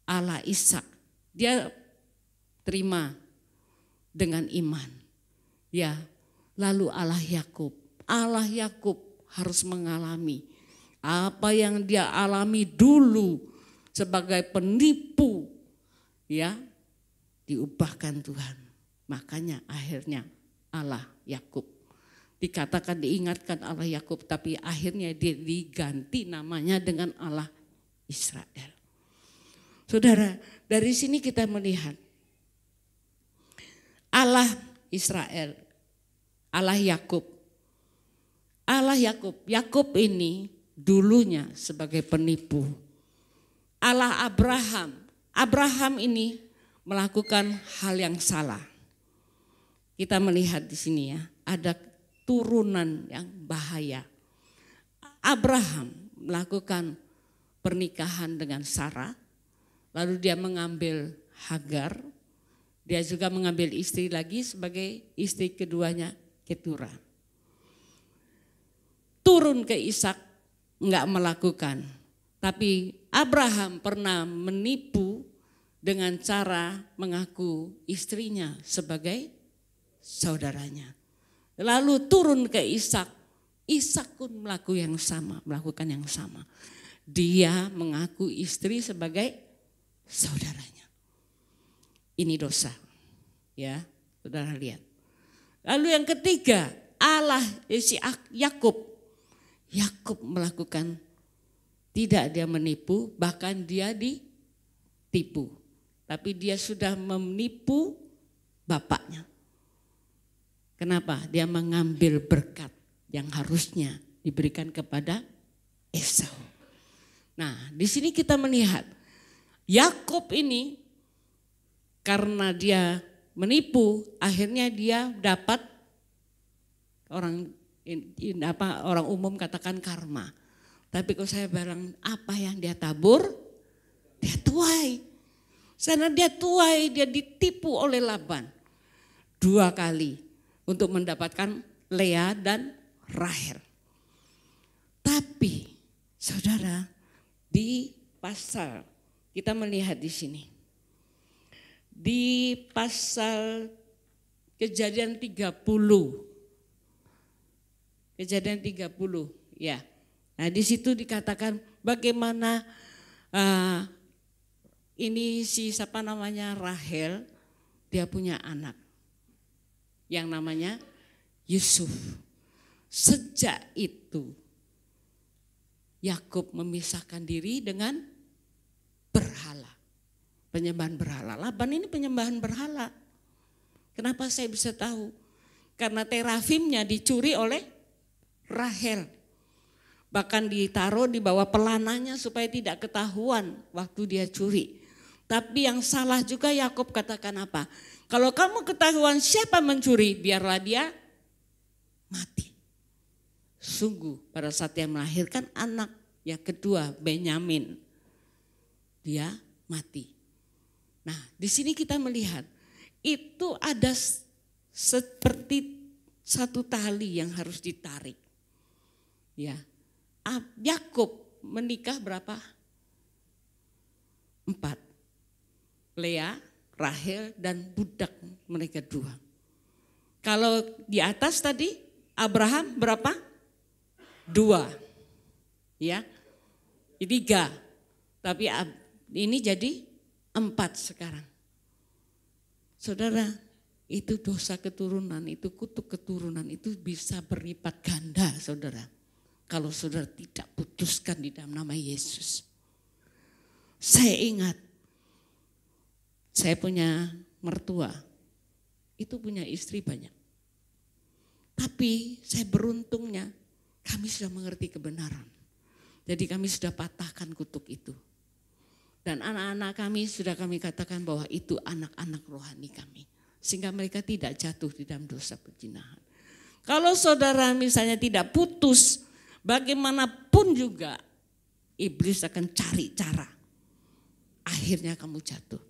Allah Ishak, dia terima dengan iman. Ya, lalu Allah Yakub harus mengalami apa yang dia alami dulu. Sebagai penipu ya diubahkan Tuhan. Makanya akhirnya Allah Yakub. Dikatakan diingatkan Allah Yakub tapi akhirnya dia diganti namanya dengan Allah Israel. Saudara, dari sini kita melihat Allah Israel, Allah Yakub. Allah Yakub, Yakub ini dulunya sebagai penipu. Allah Abraham, Abraham ini melakukan hal yang salah. Kita melihat di sini ya, ada turunan yang bahaya. Abraham melakukan pernikahan dengan Sarah, lalu dia mengambil Hagar, dia juga mengambil istri lagi sebagai istri keduanya Ketura. Turun ke Ishak enggak melakukan. Tapi Abraham pernah menipu dengan cara mengaku istrinya sebagai saudaranya. Lalu turun ke Ishak, Ishak pun melakukan yang sama. Dia mengaku istri sebagai saudaranya. Ini dosa. Ya, saudara lihat. Lalu yang ketiga, Allah si Yakub. Yakub melakukan, tidak dia menipu, bahkan dia ditipu. Tapi dia sudah menipu bapaknya. Kenapa? Dia mengambil berkat yang harusnya diberikan kepada Esau. Nah, di sini kita melihat Yakub ini karena dia menipu, akhirnya dia dapat orang umum katakan karma. Tapi kalau saya bilang apa yang dia tabur, dia tuai. Karena dia tuai, dia ditipu oleh Laban 2 kali untuk mendapatkan Lea dan Rahel. Tapi saudara, di pasal kita melihat di sini. Di pasal Kejadian 30. Kejadian 30, ya. Nah, di situ dikatakan bagaimana ini siapa namanya Rahel, dia punya anak yang namanya Yusuf. Sejak itu Yakub memisahkan diri dengan berhala. Penyembahan berhala. Laban ini penyembahan berhala. Kenapa saya bisa tahu? Karena terafimnya dicuri oleh Rahel. Bahkan ditaruh di bawah pelananya supaya tidak ketahuan waktu dia curi. Tapi yang salah juga Yakub katakan apa? Kalau kamu ketahuan siapa mencuri, biarlah dia mati. Sungguh pada saat dia melahirkan anak yang kedua Benyamin, dia mati. Nah, di sini kita melihat itu ada seperti satu tali yang harus ditarik. Ya, Yakub menikah berapa? 4. Lea, Rahel dan budak mereka 2. Kalau di atas tadi Abraham berapa? 2. Ya. 3. Tapi ini jadi 4 sekarang. Saudara, itu dosa keturunan, itu kutuk keturunan, itu bisa berlipat ganda, saudara. Kalau saudara tidak putuskan di dalam nama Yesus. Saya ingat, saya punya mertua, itu punya istri banyak. Tapi saya beruntungnya, kami sudah mengerti kebenaran. Jadi kami sudah patahkan kutuk itu. Dan anak-anak kami sudah kami katakan bahwa itu anak-anak rohani kami. Sehingga mereka tidak jatuh di dalam dosa perzinahan. Kalau saudara misalnya tidak putus, bagaimanapun juga iblis akan cari cara. Akhirnya kamu jatuh.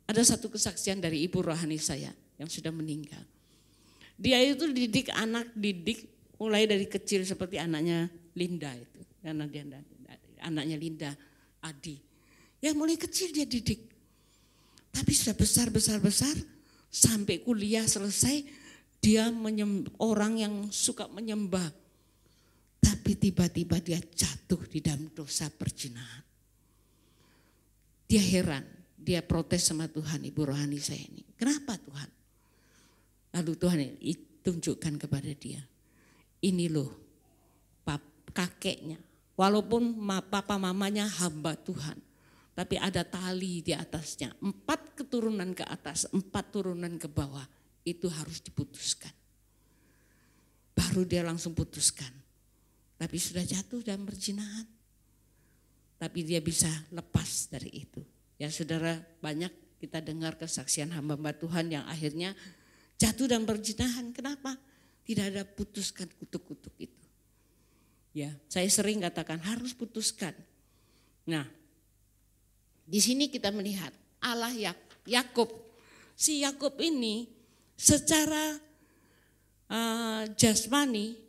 Ada satu kesaksian dari ibu rohani saya yang sudah meninggal. Dia itu didik mulai dari kecil seperti anaknya Linda itu. Anaknya Linda, Adi. Ya mulai kecil dia didik. Tapi sudah besar sampai kuliah selesai dia orang yang suka menyembah. Tapi tiba-tiba dia jatuh di dalam dosa perzinahan. Dia heran, dia protes sama Tuhan, ibu rohani saya ini. Kenapa Tuhan? Lalu Tuhan tunjukkan kepada dia. Ini loh kakeknya. Walaupun papa mamanya hamba Tuhan. Tapi ada tali di atasnya. 4 keturunan ke atas, 4 turunan ke bawah. Itu harus diputuskan. Baru dia langsung putuskan. Tapi sudah jatuh dalam perzinahan. Tapi dia bisa lepas dari itu. Ya saudara, banyak kita dengar kesaksian hamba-hamba Tuhan yang akhirnya jatuh dalam perzinahan. Kenapa? Tidak ada putuskan kutuk-kutuk itu. Ya, saya sering katakan harus putuskan. Nah, di sini kita melihat Allah Yakub. Si Yakub ini secara jasmani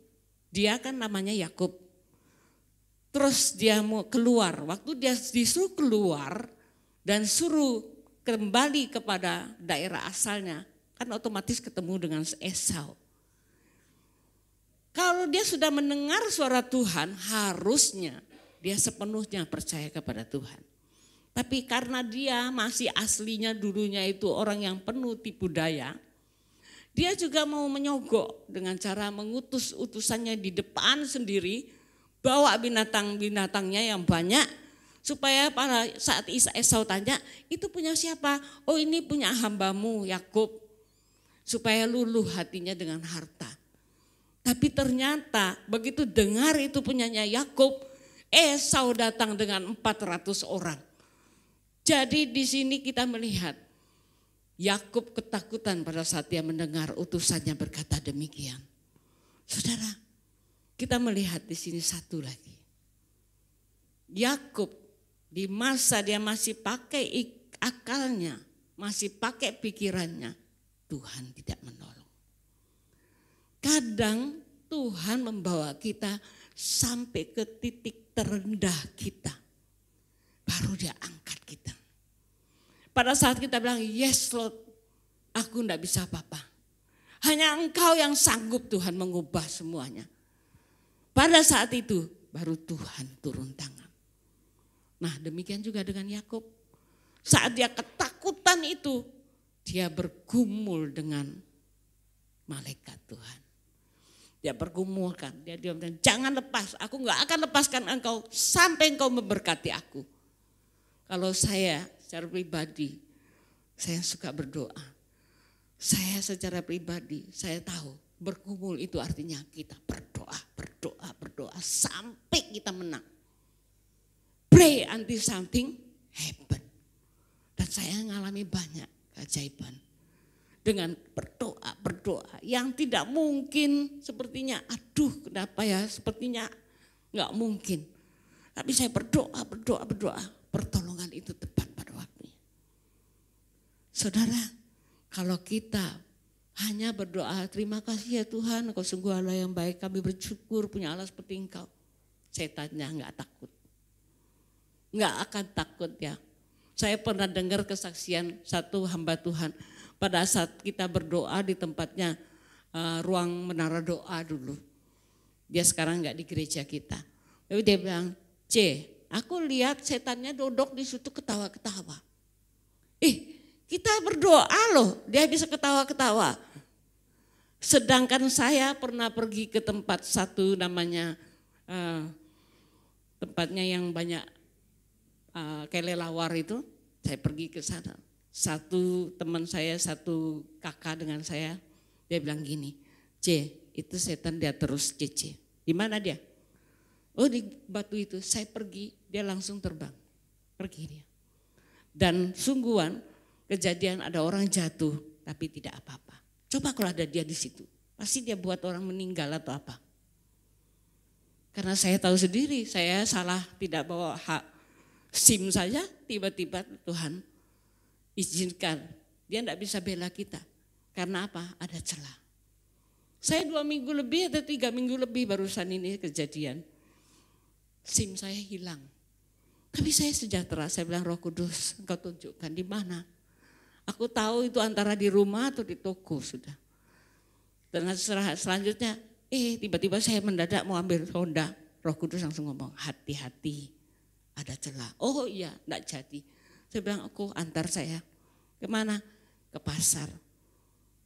dia kan namanya Yakub. Terus dia mau keluar. Waktu dia disuruh keluar dan suruh kembali kepada daerah asalnya, kan otomatis ketemu dengan Esau. Kalau dia sudah mendengar suara Tuhan, harusnya dia sepenuhnya percaya kepada Tuhan. Tapi karena dia masih aslinya dulunya itu orang yang penuh tipu daya, dia juga mau menyogok dengan cara mengutus utusannya di depan sendiri, bawa binatang-binatangnya yang banyak, supaya pada saat Esau tanya, itu punya siapa? Oh ini punya hambamu Yakub, supaya luluh hatinya dengan harta. Tapi ternyata begitu dengar itu punyanya Yakub, Esau datang dengan 400 orang. Jadi di sini kita melihat Yakub ketakutan pada saat dia mendengar utusannya berkata demikian. Saudara, kita melihat di sini satu lagi. Yakub di masa dia masih pakai akalnya, masih pakai pikirannya, Tuhan tidak menolong. Kadang Tuhan membawa kita sampai ke titik terendah kita, baru dia angkat kita. Pada saat kita bilang, yes Lord, aku enggak bisa apa-apa. Hanya Engkau yang sanggup Tuhan mengubah semuanya. Pada saat itu baru Tuhan turun tangan. Nah demikian juga dengan Yakub. Saat dia ketakutan itu, dia bergumul dengan malaikat Tuhan. Dia bergumulkan, dia bilang, jangan lepas, aku enggak akan lepaskan engkau sampai engkau memberkati aku. Kalau saya secara pribadi, saya suka berdoa. Saya secara pribadi, saya tahu bergumul itu artinya kita berdoa sampai kita menang. Pray until something happen. Dan saya mengalami banyak keajaiban. Dengan berdoa yang tidak mungkin sepertinya, aduh kenapa ya sepertinya enggak mungkin. Tapi saya berdoa, pertolongan itu tepat pada waktunya. Saudara, kalau kita hanya berdoa, terima kasih ya Tuhan, Engkau sungguh Allah yang baik, kami bersyukur punya Allah seperti Engkau. Setannya enggak takut. Enggak akan takut ya. Saya pernah dengar kesaksian satu hamba Tuhan pada saat kita berdoa di tempatnya ruang menara doa dulu. Dia sekarang enggak di gereja kita. Tapi dia bilang, aku lihat setannya duduk di situ ketawa-ketawa. Kita berdoa loh, dia bisa ketawa-ketawa. Sedangkan saya pernah pergi ke tempat satu namanya, tempatnya yang banyak kelelawar itu, saya pergi ke sana. Satu teman saya, satu kakak dengan saya, dia bilang gini, itu setan dia terus C. Di mana dia? Oh di batu itu, saya pergi, dia langsung terbang. Pergi dia. Dan sungguhan kejadian ada orang jatuh tapi tidak apa-apa. Coba kalau ada dia di situ, pasti dia buat orang meninggal atau apa. Karena saya tahu sendiri, saya salah tidak bawa hak SIM saja, tiba-tiba Tuhan izinkan. Dia tidak bisa bela kita. Karena apa? Ada celah. Saya 2 minggu lebih atau 3 minggu lebih barusan ini kejadian. SIM saya hilang. Tapi saya sejahtera, saya bilang Roh Kudus, Engkau tunjukkan di mana. Aku tahu itu antara di rumah atau di toko sudah. Dan selanjutnya, tiba-tiba saya mendadak mau ambil Honda. Roh Kudus langsung ngomong, hati-hati, ada celah. Oh iya, enggak jadi. Saya bilang, aku antar saya. Kemana? Ke pasar.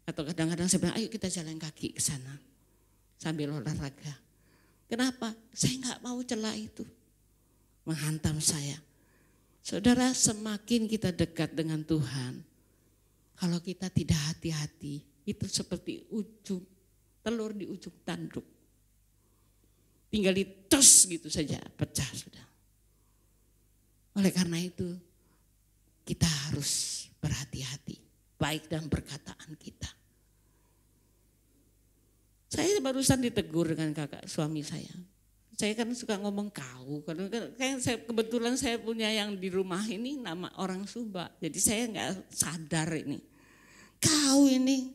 Atau kadang-kadang saya bilang, ayo kita jalan kaki ke sana. Sambil olahraga. Kenapa? Saya enggak mau celah itu menghantam saya. Saudara, semakin kita dekat dengan Tuhan, kalau kita tidak hati-hati, itu seperti telur di ujung tanduk. Tinggal ditus gitu saja, pecah sudah. Oleh karena itu, kita harus berhati-hati, baik dalam perkataan kita. Saya barusan ditegur dengan kakak suami saya. Saya kan suka ngomong kau, karena kebetulan saya punya yang di rumah ini nama orang Sumba, jadi saya nggak sadar ini. Kau ini.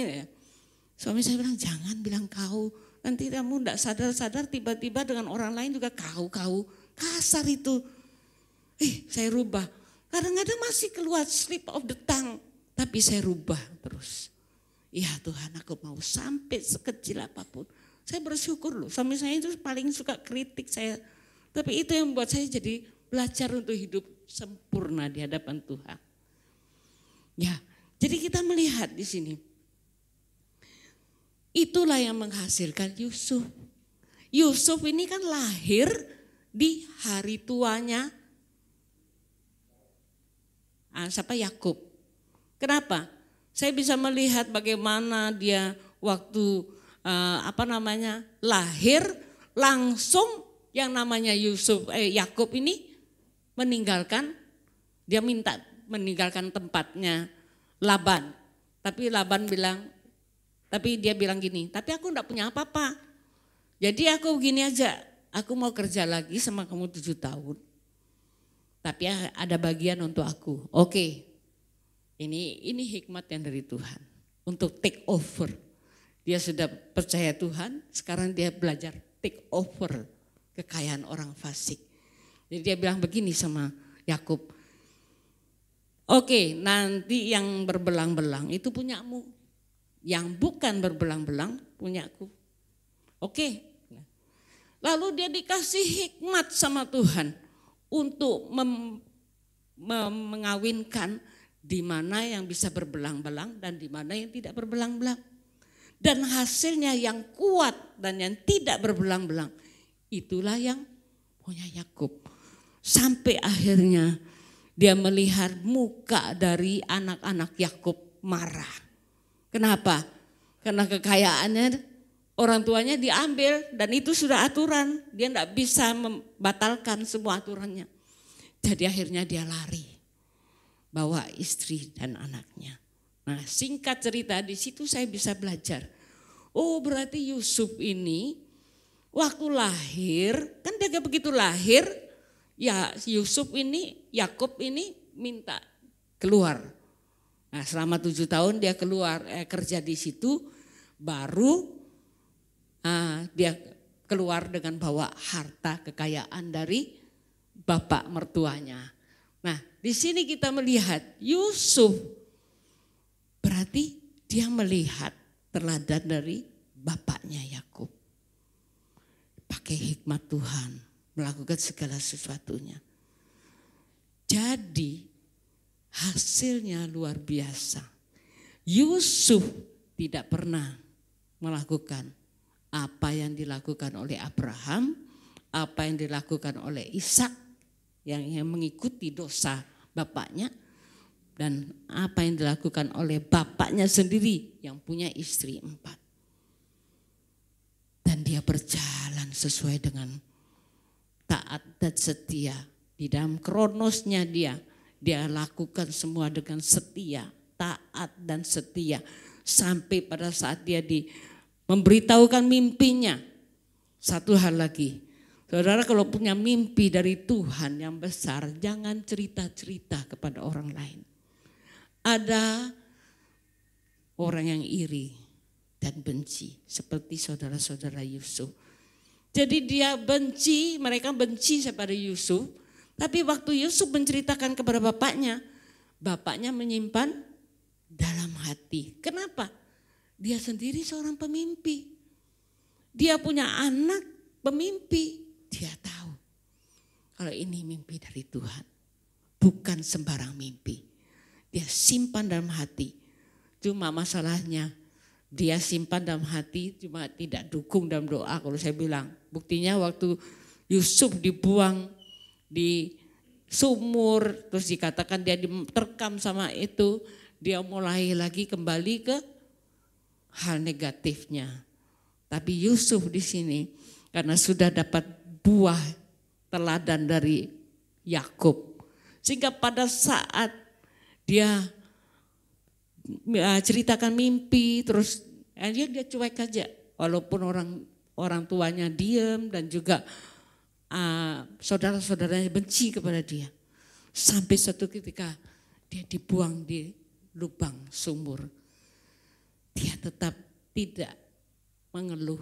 Ya. Suami saya bilang jangan bilang kau, nanti kamu nggak sadar-sadar tiba-tiba dengan orang lain juga kau, kasar itu. Saya rubah, kadang-kadang masih keluar slip of the tongue, tapi saya rubah terus. Ya Tuhan, aku mau sampai sekecil apapun. Saya bersyukur loh, suami saya itu paling suka kritik saya. Tapi itu yang membuat saya jadi belajar untuk hidup sempurna di hadapan Tuhan. Ya, jadi kita melihat di sini. Itulah yang menghasilkan Yusuf. Yusuf ini kan lahir di hari tuanya siapa? Yakub. Kenapa? Saya bisa melihat bagaimana dia waktu lahir langsung yang namanya Yakub ini meninggalkan, dia minta meninggalkan tempatnya Laban. Tapi dia bilang gini, tapi aku enggak punya apa-apa. Jadi aku gini aja, aku mau kerja lagi sama kamu 7 tahun. Tapi ada bagian untuk aku. Oke. Ini hikmat yang dari Tuhan untuk take over. Dia sudah percaya Tuhan, sekarang dia belajar take over kekayaan orang fasik. Jadi dia bilang begini sama Yakub. Oke, nanti yang berbelang-belang itu punyamu. Yang bukan berbelang-belang punyaku. Oke. Lalu dia dikasih hikmat sama Tuhan untuk mengawinkan di mana yang bisa berbelang-belang dan di mana yang tidak berbelang-belang. Dan hasilnya yang kuat dan yang tidak berbelang-belang, itulah yang punya Yakub. Sampai akhirnya dia melihat muka dari anak-anak Yakub marah. Kenapa? Karena kekayaannya orang tuanya diambil dan itu sudah aturan. Dia tidak bisa membatalkan semua aturannya. Jadi akhirnya dia lari. Bawa istri dan anaknya. Nah, singkat cerita di situ saya bisa belajar. Oh, berarti Yusuf ini waktu lahir, kan dia begitu lahir, ya Yusuf ini, Yakub ini minta keluar. Nah, selama 7 tahun dia keluar kerja di situ, baru dia keluar dengan bawa harta kekayaan dari bapak mertuanya. Nah, di sini kita melihat Yusuf berarti dia melihat teladan dari bapaknya Yakub. Pakai hikmat Tuhan melakukan segala sesuatunya. Jadi hasilnya luar biasa. Yusuf tidak pernah melakukan apa yang dilakukan oleh Abraham, apa yang dilakukan oleh Ishak yang mengikuti dosa bapaknya, dan apa yang dilakukan oleh bapaknya sendiri yang punya istri 4. Dan dia berjalan sesuai dengan taat dan setia. Di dalam kronosnya dia lakukan semua dengan setia, taat dan setia. Sampai pada saat dia memberitahukan mimpinya. Satu hal lagi, saudara kalau punya mimpi dari Tuhan yang besar, jangan cerita-cerita kepada orang lain. Ada orang yang iri dan benci seperti saudara-saudara Yusuf. Jadi mereka benci kepada Yusuf. Tapi waktu Yusuf menceritakan kepada bapaknya menyimpan dalam hati. Kenapa? Dia sendiri seorang pemimpi. Dia punya anak pemimpi. Dia tahu kalau ini mimpi dari Tuhan. Bukan sembarang mimpi. Dia simpan dalam hati. Cuma masalahnya dia simpan dalam hati cuma tidak dukung dalam doa. Kalau saya bilang buktinya waktu Yusuf dibuang di sumur, terus dikatakan dia diterkam sama itu, dia mulai lagi kembali ke hal negatifnya. Tapi Yusuf di sini karena sudah dapat buah teladan dari Yakub, sehingga pada saat dia ceritakan mimpi, terus dia cuek aja, walaupun orang tuanya diam dan juga saudara-saudaranya benci kepada dia. Sampai suatu ketika dia dibuang di lubang sumur. Dia tetap tidak mengeluh.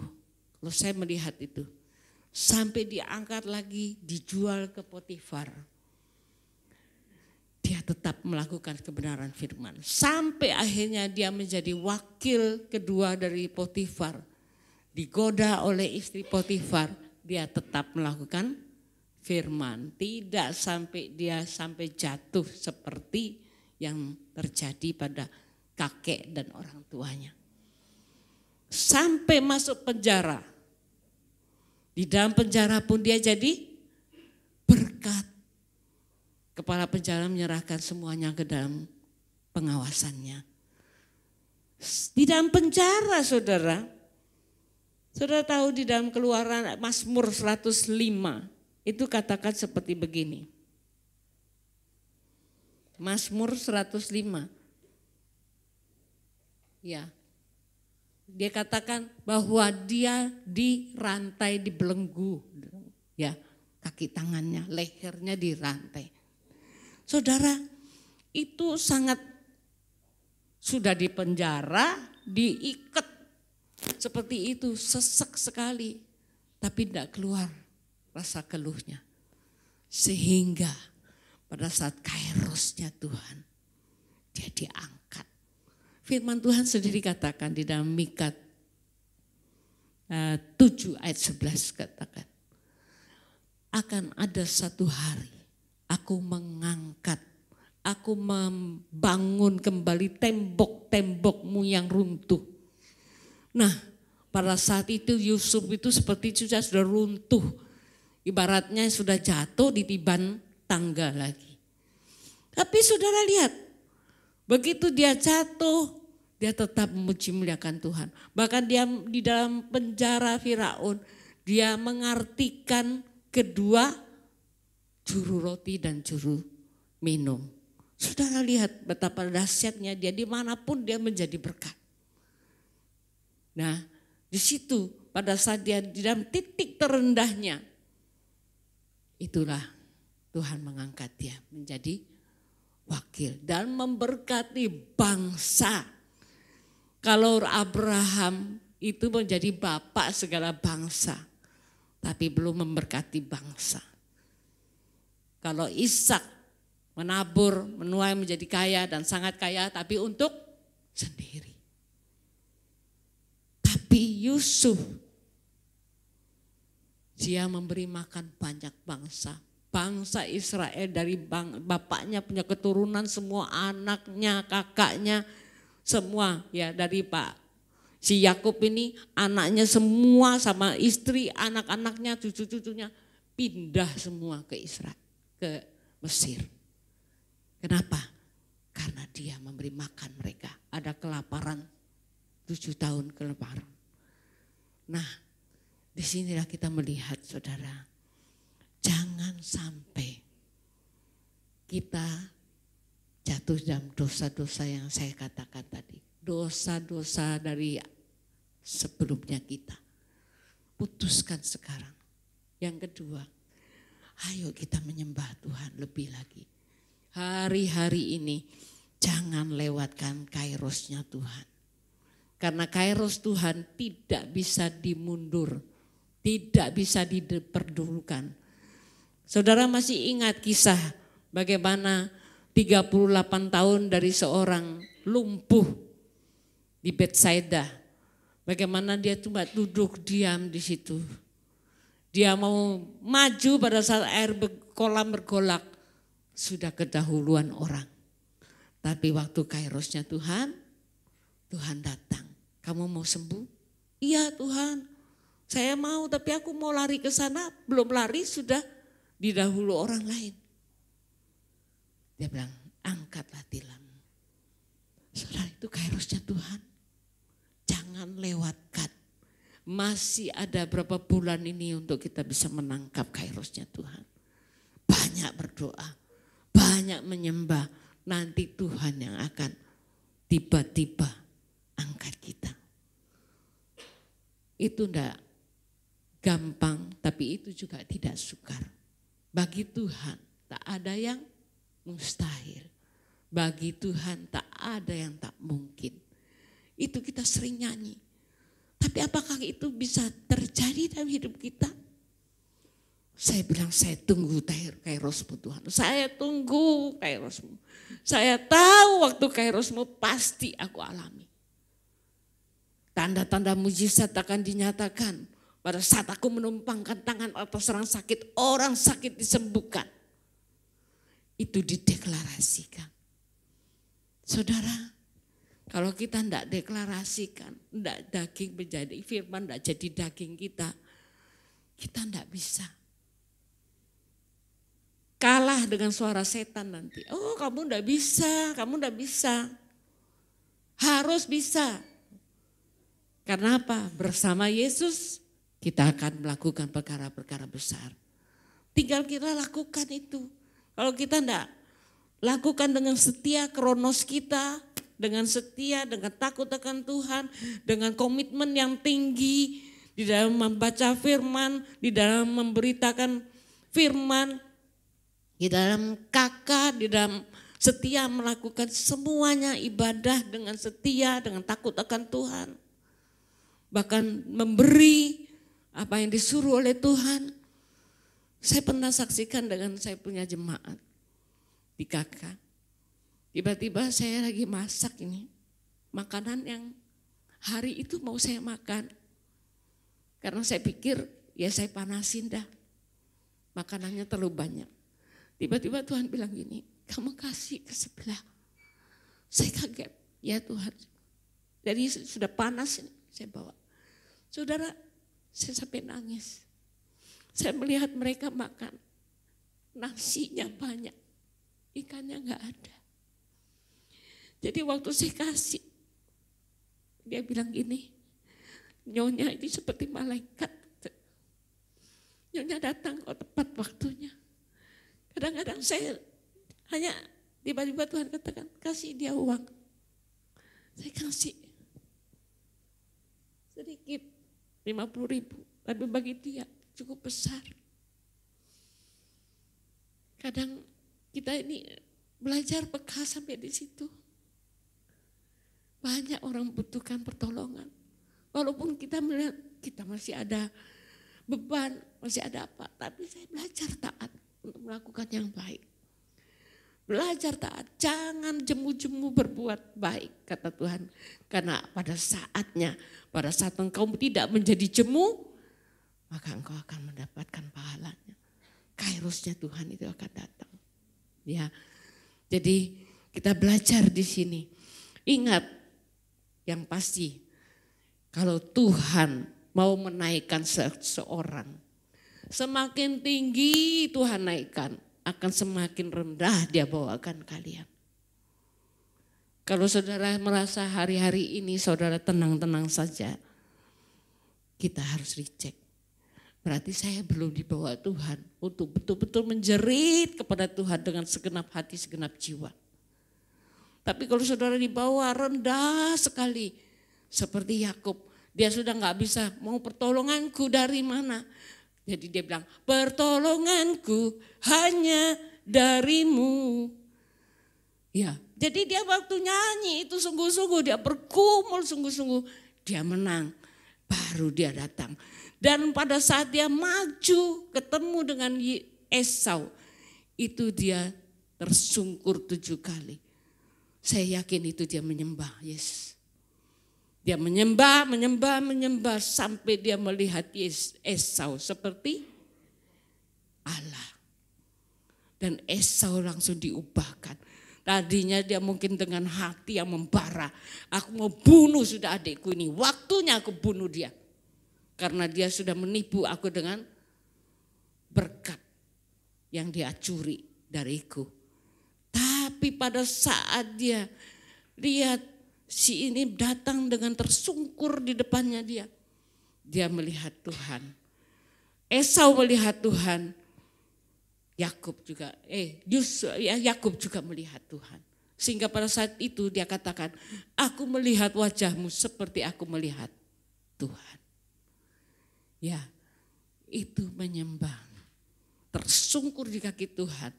Kalau saya melihat itu. Sampai diangkat lagi, dijual ke Potifar. Dia tetap melakukan kebenaran firman. Sampai akhirnya dia menjadi wakil kedua dari Potifar. Digoda oleh istri Potifar. Dia tetap melakukan firman, tidak sampai dia sampai jatuh seperti yang terjadi pada kakek dan orang tuanya. Sampai masuk penjara. Di dalam penjara pun dia jadi berkat. Kepala penjara menyerahkan semuanya ke dalam pengawasannya. Di dalam penjara saudara tahu di dalam Keluaran Mazmur 105 itu katakan seperti begini. Mazmur 105. Ya. Dia katakan bahwa dia dirantai, dibelenggu. Ya, kaki tangannya, lehernya dirantai. Saudara, itu sangat sudah dipenjara, diikat seperti itu, sesek sekali, tapi tidak keluar rasa keluhnya. Sehingga pada saat kairosnya Tuhan, dia diangkat. Firman Tuhan sendiri katakan di dalam Mika 7 ayat 11 katakan, akan ada satu hari aku mengangkat, aku membangun kembali tembok-tembokmu yang runtuh. Nah, pada saat itu Yusuf itu seperti sudah runtuh. Ibaratnya sudah jatuh ditiban tangga lagi. Tapi saudara lihat, begitu dia jatuh, dia tetap memuji muliakan Tuhan. Bahkan dia di dalam penjara Firaun, dia mengartikan kedua juru roti dan juru minum. Saudara lihat betapa dahsyatnya dia, dimanapun dia menjadi berkat. Nah, di situ pada saat dia di dalam titik terendahnya, itulah Tuhan mengangkat dia menjadi wakil dan memberkati bangsa. Kalau Abraham itu menjadi bapak segala bangsa, tapi belum memberkati bangsa. Kalau Ishak menabur, menuai menjadi kaya dan sangat kaya, tapi untuk sendiri. Tapi Yusuf, dia memberi makan banyak bangsa. Bangsa Israel dari bapaknya punya keturunan, semua anaknya, kakaknya, semua ya dari si Yakub ini anaknya semua sama istri, anak-anaknya, cucu-cucunya pindah semua ke Israel, ke Mesir. Kenapa? Karena dia memberi makan mereka. Ada kelaparan, 7 tahun kelaparan. Nah, disinilah kita melihat saudara, jangan sampai kita jatuh dalam dosa-dosa yang saya katakan tadi. Dosa-dosa dari sebelumnya kita. Putuskan sekarang. Yang kedua, ayo kita menyembah Tuhan lebih lagi. Hari-hari ini jangan lewatkan kairosnya Tuhan. Karena kairos Tuhan tidak bisa dimundur, tidak bisa diperdulukan. Saudara masih ingat kisah bagaimana 38 tahun dari seorang lumpuh di Betsaida. Bagaimana dia cuma duduk diam di situ. Dia mau maju pada saat air kolam bergolak, sudah kedahuluan orang. Tapi waktu kairosnya Tuhan, Tuhan datang. Kamu mau sembuh? Iya Tuhan, saya mau, tapi aku mau lari ke sana, belum lari sudah didahulu orang lain. Dia bilang, angkatlah tilammu. Saudara, itu kairosnya Tuhan. Jangan lewatkan. Masih ada berapa bulan ini untuk kita bisa menangkap kairosnya Tuhan. Banyak berdoa, banyak menyembah. Nanti Tuhan yang akan tiba-tiba angkat kita. Itu enggak gampang, tapi itu juga tidak sukar. Bagi Tuhan tak ada yang mustahil. Bagi Tuhan tak ada yang tak mungkin. Itu kita sering nyanyi. Tapi apakah itu bisa terjadi dalam hidup kita? Saya bilang saya tunggu kairosmu Tuhan. Saya tunggu kairosmu. Saya tahu waktu kairosmu pasti aku alami. Tanda-tanda mujizat akan dinyatakan. Pada saat aku menumpangkan tangan atas orang sakit disembuhkan. Itu dideklarasikan. Saudara, kalau kita tidak deklarasikan, tidak daging menjadi firman, tidak jadi daging kita tidak bisa. Kalah dengan suara setan nanti. Oh, kamu tidak bisa, kamu tidak bisa. Harus bisa. Karena apa? Bersama Yesus kita akan melakukan perkara-perkara besar. Tinggal kita lakukan itu. Kalau kita tidak lakukan dengan setia kronos kita, dengan setia, dengan takut akan Tuhan, dengan komitmen yang tinggi di dalam membaca firman, di dalam memberitakan firman, di dalam kakak, di dalam setia melakukan semuanya ibadah dengan setia, dengan takut akan Tuhan. Bahkan memberi apa yang disuruh oleh Tuhan. Saya pernah saksikan dengan saya punya jemaat di kakak. Tiba-tiba saya lagi masak ini. Makanan yang hari itu mau saya makan. Karena saya pikir ya saya panasin dah. Makanannya terlalu banyak. Tiba-tiba Tuhan bilang gini, kamu kasih ke sebelah. Saya kaget, ya Tuhan. Jadi sudah panas ini saya bawa. Saudara, saya sampai nangis. Saya melihat mereka makan. Nasinya banyak, ikannya enggak ada. Jadi waktu saya kasih, dia bilang gini, Nyonya ini seperti malaikat. Nyonya datang kok tepat waktunya. Kadang-kadang saya hanya tiba-tiba Tuhan katakan, kasih dia uang. Saya kasih sedikit, 50.000, tapi bagi dia cukup besar. Kadang kita ini belajar peka sampai di situ. Banyak orang butuhkan pertolongan. Walaupun kita melihat kita masih ada beban, masih ada apa. Tapi saya belajar taat untuk melakukan yang baik. Belajar taat, jangan jemu-jemu berbuat baik, kata Tuhan. Karena pada saatnya, pada saat engkau tidak menjadi jemu, maka engkau akan mendapatkan pahalanya. Kairosnya Tuhan itu akan datang. Ya, jadi kita belajar di sini. Ingat, yang pasti kalau Tuhan mau menaikkan seseorang, semakin tinggi Tuhan naikkan, akan semakin rendah dia bawakan kalian. Kalau saudara merasa hari-hari ini saudara tenang-tenang saja, kita harus recheck. Berarti saya belum dibawa Tuhan untuk betul-betul menjerit kepada Tuhan dengan segenap hati, segenap jiwa. Tapi kalau saudara dibawa rendah sekali, seperti Yakub, dia sudah nggak bisa, mau pertolonganku dari mana? Jadi dia bilang, pertolonganku hanya darimu. Ya, jadi dia waktu nyanyi itu sungguh-sungguh, dia bergumul sungguh-sungguh, dia menang, baru dia datang. Dan pada saat dia maju ketemu dengan Esau, itu dia tersungkur 7 kali. Saya yakin itu dia menyembah Yesus. Dia menyembah sampai dia melihat Esau seperti Allah. Dan Esau langsung diubahkan. Tadinya dia mungkin dengan hati yang membara. Aku mau bunuh sudah adikku ini. Waktunya aku bunuh dia. Karena dia sudah menipu aku dengan berkat yang dia curi dariku. Tapi pada saat dia lihat si ini datang dengan tersungkur di depannya dia. Dia melihat Tuhan. Esau melihat Tuhan. Yakub juga melihat Tuhan. Sehingga pada saat itu dia katakan, aku melihat wajahmu seperti aku melihat Tuhan. Ya, itu menyembah. Tersungkur di kaki Tuhan.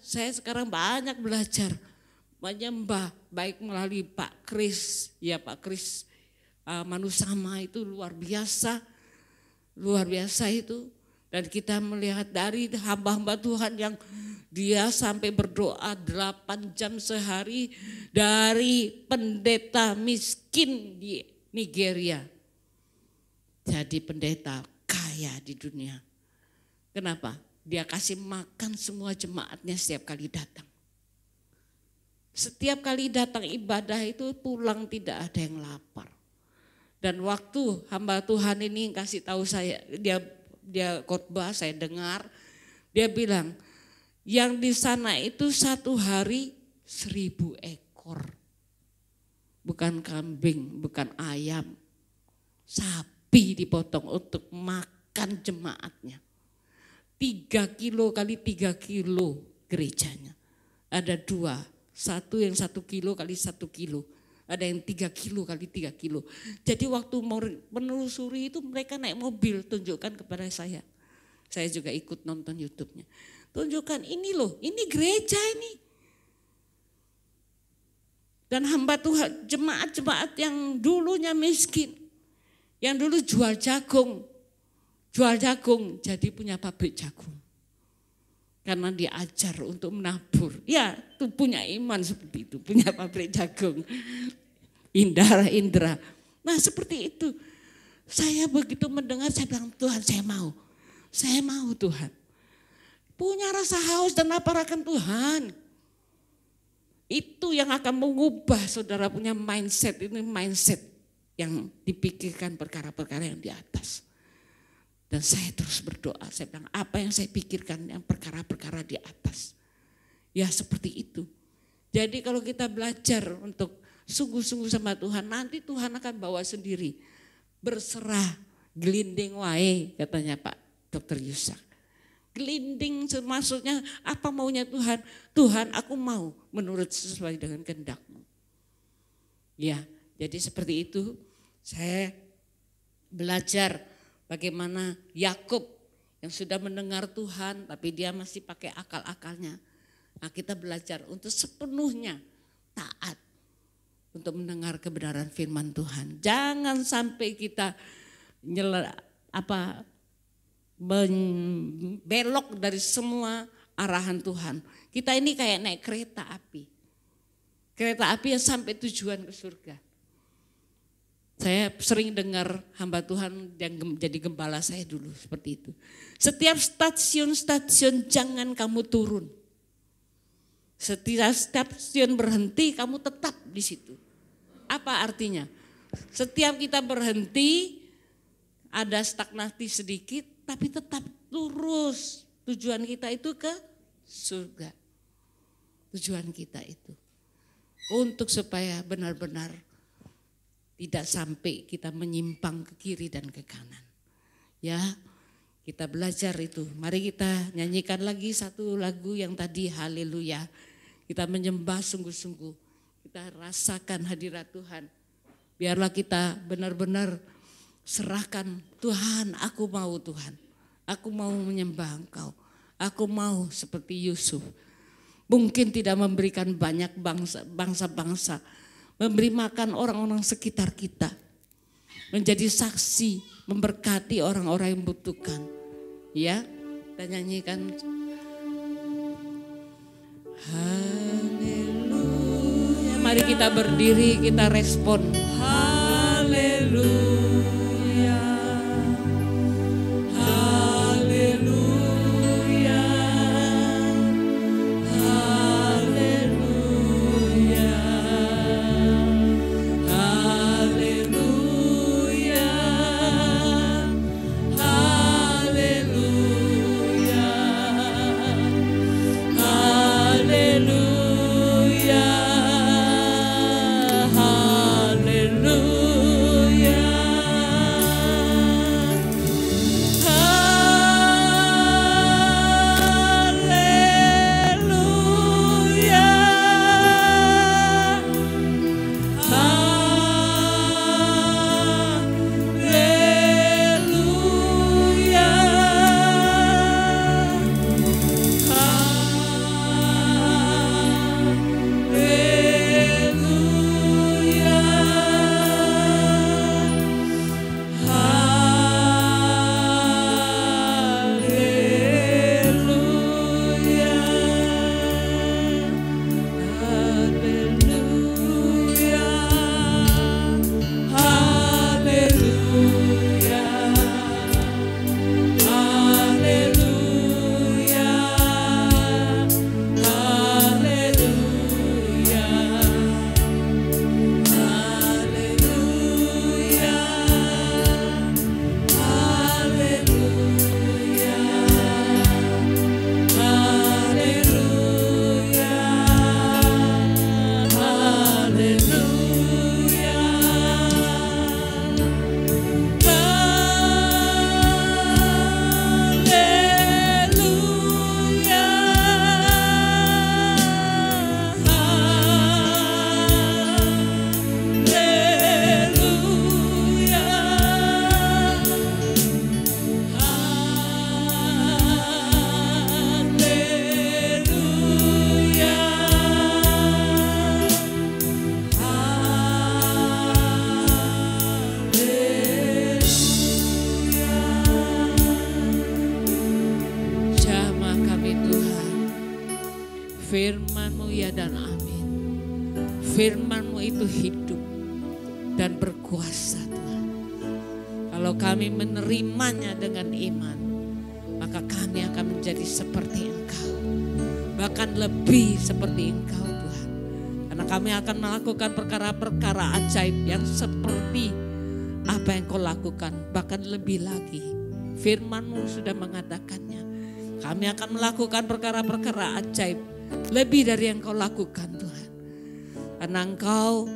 Saya sekarang banyak belajar menyembah, baik melalui Pak Kris, ya Pak Kris Manusama itu luar biasa itu. Dan kita melihat dari hamba-hamba Tuhan yang dia sampai berdoa 8 jam sehari dari pendeta miskin di Nigeria. jadi pendeta kaya di dunia. Kenapa? Dia kasih makan semua jemaatnya setiap kali datang. Setiap kali datang ibadah itu pulang tidak ada yang lapar. Dan waktu hamba Tuhan ini kasih tahu saya, dia khotbah, saya dengar, dia bilang, yang di sana itu satu hari 1000 ekor. Bukan kambing, bukan ayam, sapi dipotong untuk makan jemaatnya. 3 kilo kali 3 kilo gerejanya. Ada 2. Satu yang 1 kilo kali 1 kilo. Ada yang 3 kilo kali 3 kilo. Jadi waktu mau menelusuri itu mereka naik mobil, tunjukkan kepada saya. Saya juga ikut nonton YouTube-nya. Tunjukkan ini loh, ini gereja ini. Dan hamba Tuhan, jemaat-jemaat yang dulunya miskin. Yang dulu jual jagung jadi punya pabrik jagung. Karena diajar untuk menabur. Ya, itu punya iman seperti itu, punya pabrik jagung. Indra. Nah, seperti itu. Saya begitu mendengar, saya bilang, Tuhan, saya mau. Saya mau, Tuhan. Punya rasa haus dan lapar akan Tuhan. Itu yang akan mengubah saudara punya mindset. Ini mindset yang dipikirkan perkara-perkara yang di atas. Dan saya terus berdoa, saya bilang apa yang saya pikirkan yang perkara-perkara di atas. Ya seperti itu. Jadi kalau kita belajar untuk sungguh-sungguh sama Tuhan, nanti Tuhan akan bawa sendiri. Berserah, gelinding wae katanya Pak Dr. Yusak. Gelinding maksudnya apa maunya Tuhan? Tuhan aku mau menurut sesuai dengan kehendak-Mu. Ya, jadi seperti itu saya belajar. Bagaimana Yakub yang sudah mendengar Tuhan tapi dia masih pakai akal-akalnya. Nah, kita belajar untuk sepenuhnya taat untuk mendengar kebenaran firman Tuhan. Jangan sampai kita belok dari semua arahan Tuhan. Kita ini kayak naik kereta api. Kereta api yang sampai tujuan ke surga. Saya sering dengar hamba Tuhan yang jadi gembala saya dulu seperti itu. Setiap stasiun-stasiun jangan kamu turun. Setiap stasiun berhenti kamu tetap di situ. Apa artinya? Setiap kita berhenti ada stagnasi sedikit tapi tetap lurus. Tujuan kita itu ke surga. Tujuan kita itu. Untuk supaya benar-benar tidak sampai kita menyimpang ke kiri dan ke kanan. Ya, kita belajar itu. Mari kita nyanyikan lagi satu lagu yang tadi, haleluya. Kita menyembah sungguh-sungguh. Kita rasakan hadirat Tuhan. Biarlah kita benar-benar serahkan, Tuhan aku mau Tuhan. Aku mau menyembah Engkau. Aku mau seperti Yusuf. Mungkin tidak memberikan banyak bangsa-bangsa. Memberi makan orang-orang sekitar kita. Menjadi saksi, memberkati orang-orang yang membutuhkan. Ya, kita nyanyikan. Haleluya. Mari kita berdiri, kita respon. Haleluya. Haleluya. Firman-Mu itu hidup dan berkuasa Tuhan. Kalau kami menerimanya dengan iman, maka kami akan menjadi seperti Engkau. Bahkan lebih seperti Engkau Tuhan. Karena kami akan melakukan perkara-perkara ajaib yang seperti apa yang Kau lakukan. Bahkan lebih lagi. Firman-Mu sudah mengatakannya. Kami akan melakukan perkara-perkara ajaib lebih dari yang Kau lakukan Tuhan. Karena Engkau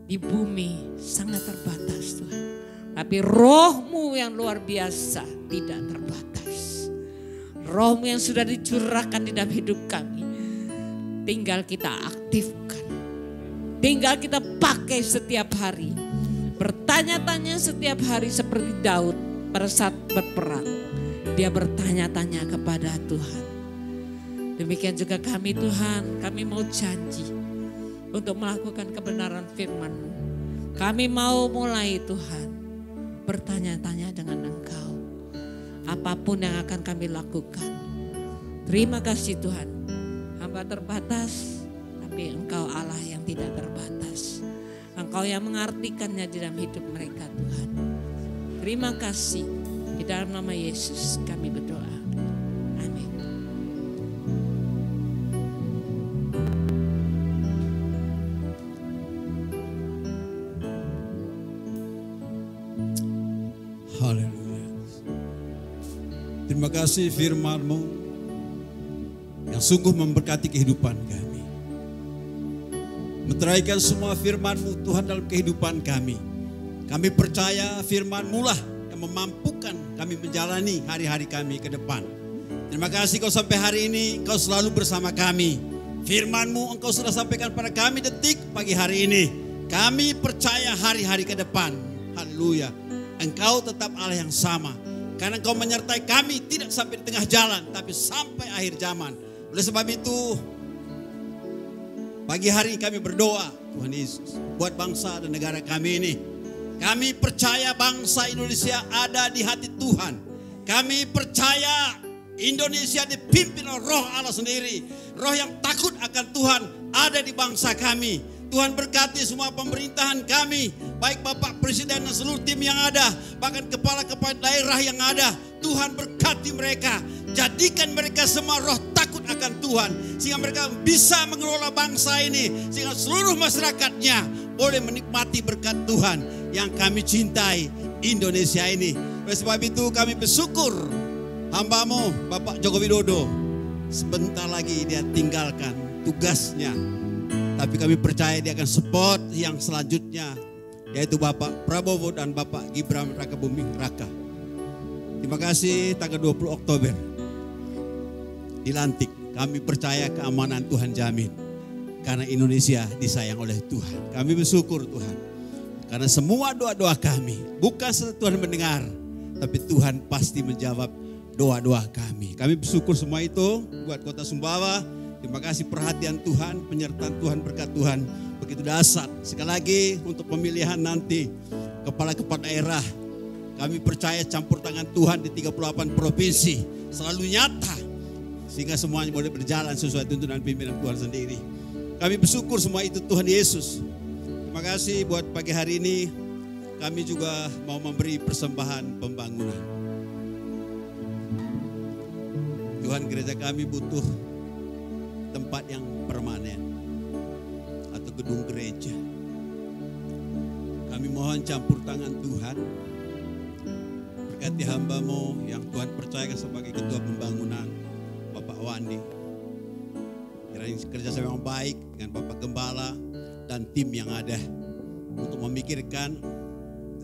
di bumi sangat terbatas Tuhan. Tapi Roh-Mu yang luar biasa tidak terbatas. Roh-Mu yang sudah dicurahkan di dalam hidup kami. Tinggal kita aktifkan. Tinggal kita pakai setiap hari. Bertanya-tanya setiap hari seperti Daud pada saat berperang. Dia bertanya-tanya kepada Tuhan. Demikian juga kami Tuhan, kami mau janji untuk melakukan kebenaran firman-Mu. Kami mau mulai Tuhan bertanya-tanya dengan Engkau. Apapun yang akan kami lakukan. Terima kasih Tuhan. Hamba terbatas, tapi Engkau Allah yang tidak terbatas. Engkau yang mengartikannya di dalam hidup mereka Tuhan. Terima kasih. Di dalam nama Yesus kami berdoa. Amin. Haleluya. Terima kasih firman-Mu yang sungguh memberkati kehidupan kami. Meteraikan semua firman-Mu Tuhan dalam kehidupan kami. Kami percaya firman-Mu lah yang memampukan kami menjalani hari-hari kami ke depan. Terima kasih Kau sampai hari ini Kau selalu bersama kami. Firman-Mu Engkau sudah sampaikan pada kami detik pagi hari ini. Kami percaya hari-hari ke depan. Haleluya. Engkau tetap Allah yang sama. Karena Engkau menyertai kami tidak sampai di tengah jalan, tapi sampai akhir zaman. Oleh sebab itu, pagi hari kami berdoa, Tuhan Yesus, buat bangsa dan negara kami ini. Kami percaya bangsa Indonesia ada di hati Tuhan. Kami percaya Indonesia dipimpin oleh Roh Allah sendiri. Roh yang takut akan Tuhan ada di bangsa kami. Tuhan berkati semua pemerintahan kami, baik Bapak Presiden dan seluruh tim yang ada, bahkan kepala-kepala daerah yang ada. Tuhan berkati mereka, jadikan mereka semua roh takut akan Tuhan, sehingga mereka bisa mengelola bangsa ini, sehingga seluruh masyarakatnya boleh menikmati berkat Tuhan yang kami cintai, Indonesia ini. Oleh sebab itu kami bersyukur hamba-Mu Bapak Joko Widodo sebentar lagi dia tinggalkan tugasnya. Tapi kami percaya dia akan support yang selanjutnya, yaitu Bapak Prabowo dan Bapak Gibran Raka Buming Raka. Terima kasih tanggal 20 Oktober dilantik. Kami percaya keamanan Tuhan jamin. Karena Indonesia disayang oleh Tuhan. Kami bersyukur Tuhan. Karena semua doa-doa kami bukan Tuhan mendengar, tapi Tuhan pasti menjawab doa-doa kami. Kami bersyukur semua itu buat Kota Sumbawa. Terima kasih perhatian Tuhan, penyertaan Tuhan, berkat Tuhan begitu dahsyat. Sekali lagi untuk pemilihan nanti kepala-kepala daerah, kami percaya campur tangan Tuhan di 38 provinsi selalu nyata, sehingga semuanya boleh berjalan sesuai tuntunan pimpinan Tuhan sendiri. Kami bersyukur semua itu Tuhan Yesus. Terima kasih buat pagi hari ini. Kami juga mau memberi persembahan pembangunan. Tuhan, gereja kami butuh tempat yang permanen atau gedung gereja. Kami mohon campur tangan Tuhan. Berkati hamba-Mu yang Tuhan percayakan sebagai ketua pembangunan, Bapak Wandi. Kiranya kerjasama yang baik dengan Bapak Gembala dan tim yang ada untuk memikirkan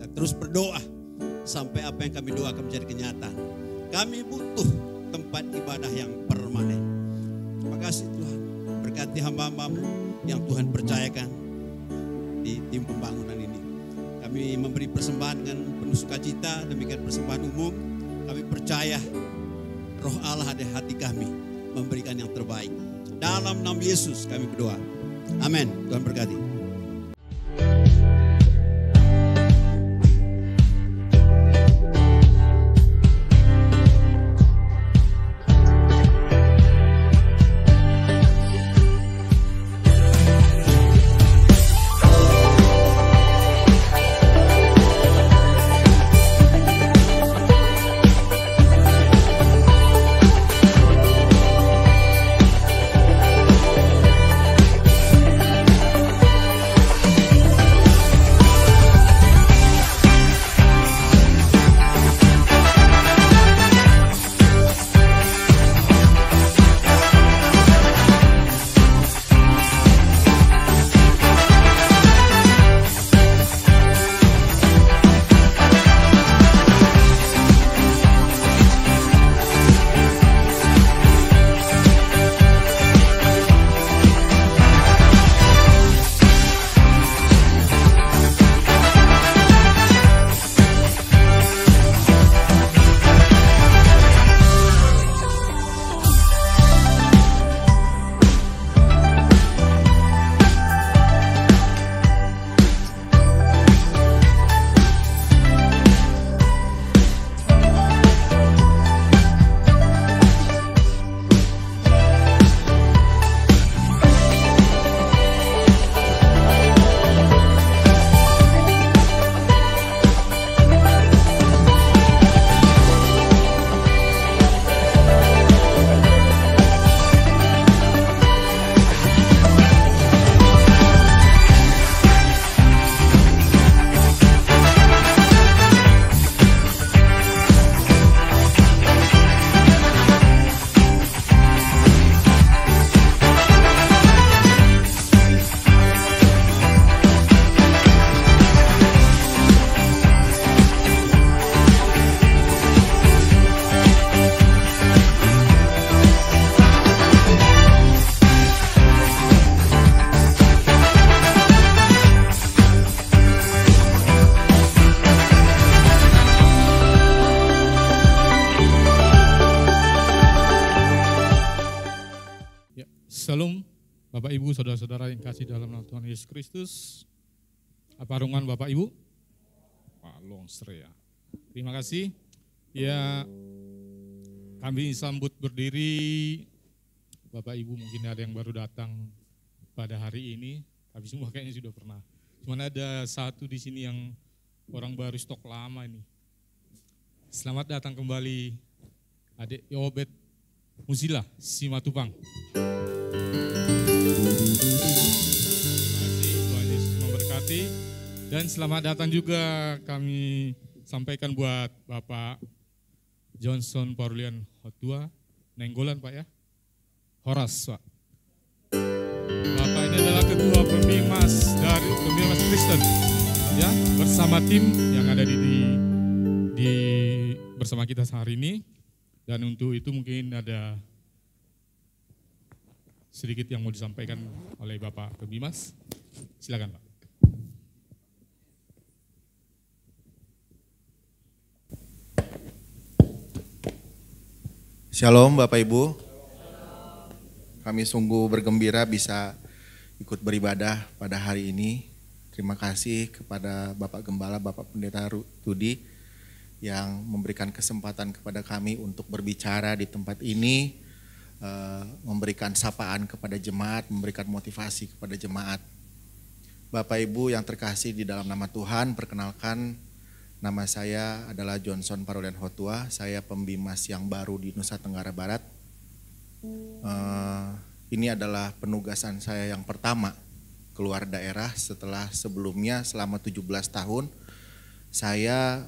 dan terus berdoa sampai apa yang kami doakan menjadi kenyataan. Kami butuh tempat ibadah yang permanen. Terima kasih Tuhan, berkati hamba-hamba-Mu yang Tuhan percayakan di tim pembangunan ini. Kami memberi persembahan dengan penuh sukacita, demikian persembahan umum. Kami percaya Roh Allah ada di hati kami, memberikan yang terbaik. Dalam nama Yesus kami berdoa. Amin. Tuhan berkati. di dalam nama Tuhan Yesus Kristus. Apa rungan Bapak Ibu? Pak Longsre ya. Terima kasih. Ya, kami sambut berdiri. Bapak Ibu mungkin ada yang baru datang pada hari ini, tapi semua kayaknya sudah pernah. Cuman ada satu di sini yang orang baru stok lama ini. Selamat datang kembali Adik Yobet Musila Simatupang. Tuhan Yesus memberkati. Dan selamat datang juga kami sampaikan buat Bapak Johnson Paulian Hotua, Nenggolan Pak ya, Horas Pak. Bapak ini adalah ketua pembimas dari pembimas Kristen, ya, bersama tim yang ada di bersama kita hari ini. Dan untuk itu mungkin ada sedikit yang mau disampaikan oleh Bapak Pembimas. Silakan Pak. Shalom Bapak Ibu, kami sungguh bergembira bisa ikut beribadah pada hari ini. Terima kasih kepada Bapak Gembala, Bapak Pendeta Rudi yang memberikan kesempatan kepada kami untuk berbicara di tempat ini, memberikan sapaan kepada jemaat, memberikan motivasi kepada jemaat. Bapak Ibu yang terkasih di dalam nama Tuhan, perkenalkan, nama saya adalah Johnson Paulian Hotua, saya pembimas yang baru di Nusa Tenggara Barat. Ini adalah penugasan saya yang pertama keluar daerah setelah sebelumnya selama 17 tahun saya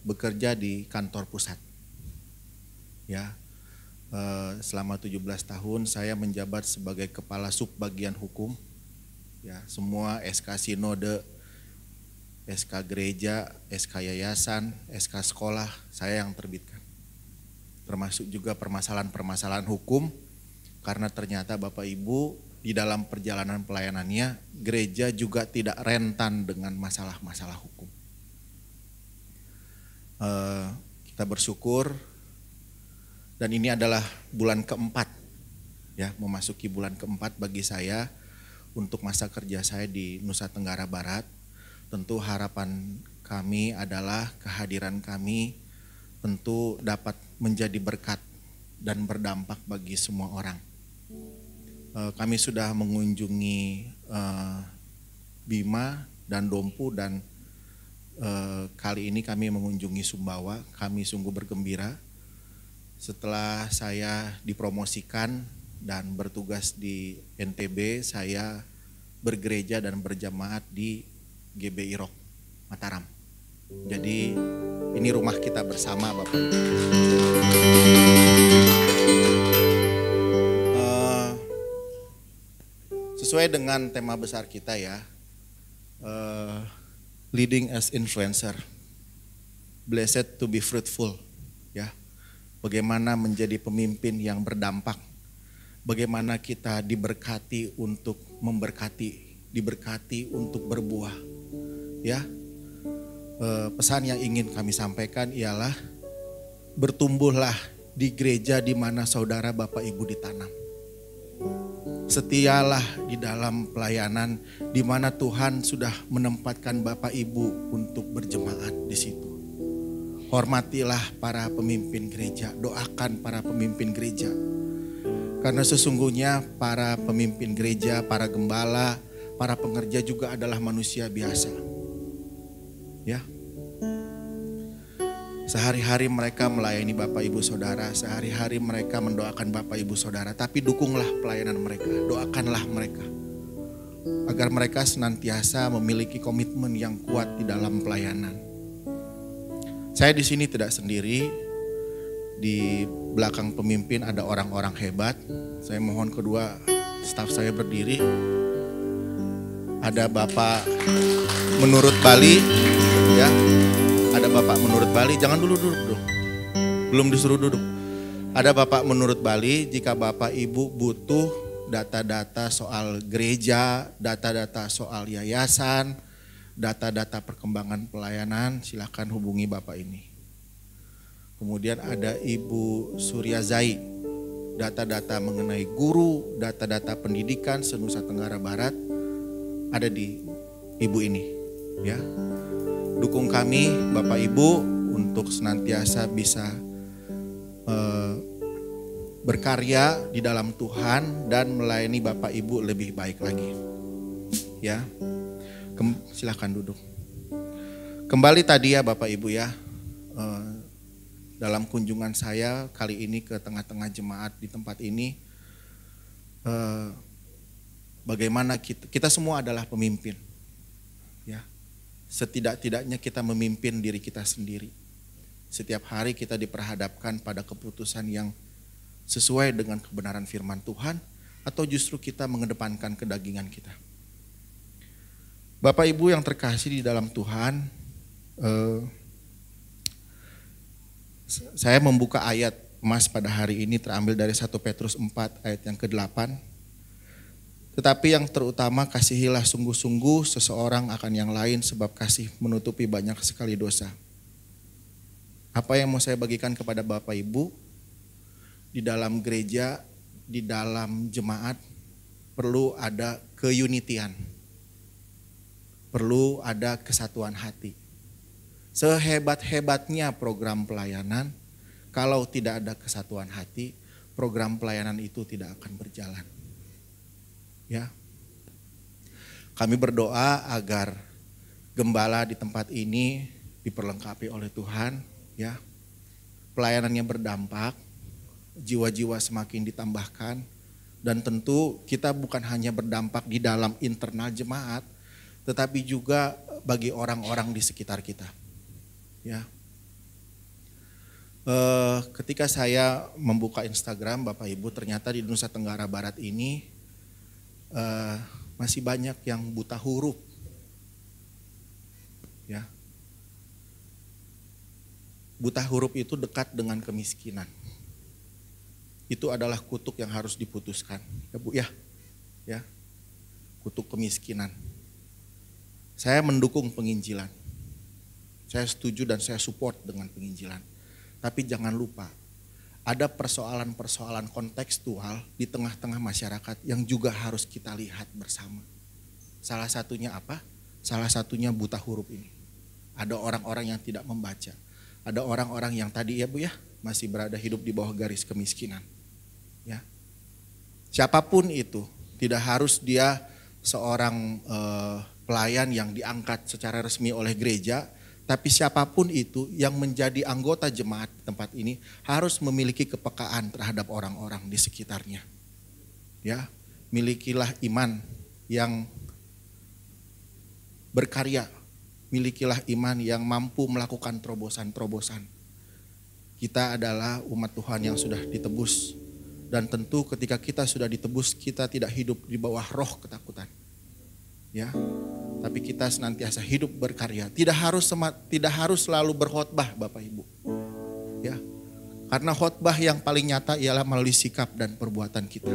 bekerja di kantor pusat. Ya, selama 17 tahun saya menjabat sebagai kepala subbagian hukum. Ya, semua SK Sinode, SK gereja, SK yayasan, SK sekolah, saya yang terbitkan. Termasuk juga permasalahan-permasalahan hukum, karena ternyata Bapak Ibu di dalam perjalanan pelayanannya, gereja juga tidak rentan dengan masalah-masalah hukum. Kita bersyukur, dan ini adalah bulan keempat, ya, memasuki bulan keempat bagi saya untuk masa kerja saya di Nusa Tenggara Barat. Tentu harapan kami adalah kehadiran kami tentu dapat menjadi berkat dan berdampak bagi semua orang. Kami sudah mengunjungi Bima dan Dompu dan kali ini kami mengunjungi Sumbawa. Kami sungguh bergembira setelah saya dipromosikan dan bertugas di NTB, saya bergereja dan berjamaat di GBI Rock Mataram. Jadi ini rumah kita bersama Bapak. Sesuai dengan tema besar kita ya, leading as influencer, blessed to be fruitful, ya. Bagaimana menjadi pemimpin yang berdampak, bagaimana kita diberkati untuk memberkati, diberkati untuk berbuah. Ya, pesan yang ingin kami sampaikan ialah bertumbuhlah di gereja di mana saudara Bapak Ibu ditanam. Setialah di dalam pelayanan di mana Tuhan sudah menempatkan Bapak Ibu untuk berjemaat di situ. Hormatilah para pemimpin gereja, doakan para pemimpin gereja. Karena sesungguhnya para pemimpin gereja, para gembala, para pengerja juga adalah manusia biasa. Ya, sehari-hari mereka melayani Bapak Ibu Saudara, sehari-hari mereka mendoakan Bapak Ibu Saudara, tapi dukunglah pelayanan mereka, doakanlah mereka agar mereka senantiasa memiliki komitmen yang kuat di dalam pelayanan. Saya di sini tidak sendiri, di belakang pemimpin ada orang-orang hebat. Saya mohon kedua staf saya berdiri. Ada Bapak Menurut Bali, ya, ada Bapak Menurut Bali, jangan dulu duduk dong, belum disuruh duduk. Ada Bapak Menurut Bali, jika Bapak Ibu butuh data-data soal gereja, data-data soal yayasan, data-data perkembangan pelayanan, silakan hubungi Bapak ini. Kemudian ada Ibu Surya Zai, data-data mengenai guru, data-data pendidikan se-Nusa Tenggara Barat. ada di ibu ini, ya. Dukung kami Bapak Ibu untuk senantiasa bisa berkarya di dalam Tuhan dan melayani Bapak Ibu lebih baik lagi. Ya. Silakan duduk. Kembali tadi ya Bapak Ibu ya. Dalam kunjungan saya kali ini ke tengah-tengah jemaat di tempat ini, bagaimana kita semua adalah pemimpin. Ya. Setidak-tidaknya kita memimpin diri kita sendiri. Setiap hari kita diperhadapkan pada keputusan yang sesuai dengan kebenaran firman Tuhan, atau justru kita mengedepankan kedagingan kita. Bapak Ibu yang terkasih di dalam Tuhan, saya membuka ayat emas pada hari ini terambil dari 1 Petrus 4 ayat yang ke-8. Tetapi yang terutama kasihilah sungguh-sungguh seseorang akan yang lain, sebab kasih menutupi banyak sekali dosa. Apa yang mau saya bagikan kepada Bapak Ibu, di dalam gereja, di dalam jemaat perlu ada keunitian. Perlu ada kesatuan hati. Sehebat-hebatnya program pelayanan, kalau tidak ada kesatuan hati, program pelayanan itu tidak akan berjalan. Ya. Kami berdoa agar gembala di tempat ini diperlengkapi oleh Tuhan, ya. Pelayanannya berdampak, jiwa-jiwa semakin ditambahkan, dan tentu kita bukan hanya berdampak di dalam internal jemaat, tetapi juga bagi orang-orang di sekitar kita. Ya. Ketika saya membuka Instagram Bapak Ibu, ternyata di Nusa Tenggara Barat ini masih banyak yang buta huruf. Ya. Buta huruf itu dekat dengan kemiskinan. Itu adalah kutuk yang harus diputuskan, ya Bu ya. Ya. Kutuk kemiskinan. Saya mendukung penginjilan. Saya setuju dan saya support dengan penginjilan. Tapi jangan lupa, ada persoalan-persoalan kontekstual di tengah-tengah masyarakat yang juga harus kita lihat bersama. Salah satunya apa? Salah satunya buta huruf ini. Ada orang-orang yang tidak membaca. Ada orang-orang yang tadi ya Bu ya, masih berada hidup di bawah garis kemiskinan. Ya. Siapapun itu, tidak harus dia seorang pelayan yang diangkat secara resmi oleh gereja, tapi siapapun itu yang menjadi anggota jemaat tempat ini harus memiliki kepekaan terhadap orang-orang di sekitarnya. Ya, milikilah iman yang berkarya, milikilah iman yang mampu melakukan terobosan-terobosan. Kita adalah umat Tuhan yang sudah ditebus, dan tentu ketika kita sudah ditebus, kita tidak hidup di bawah roh ketakutan. Ya, tapi kita senantiasa hidup berkarya. Tidak harus selalu berkhotbah Bapak Ibu. Ya. Karena khotbah yang paling nyata ialah melalui sikap dan perbuatan kita.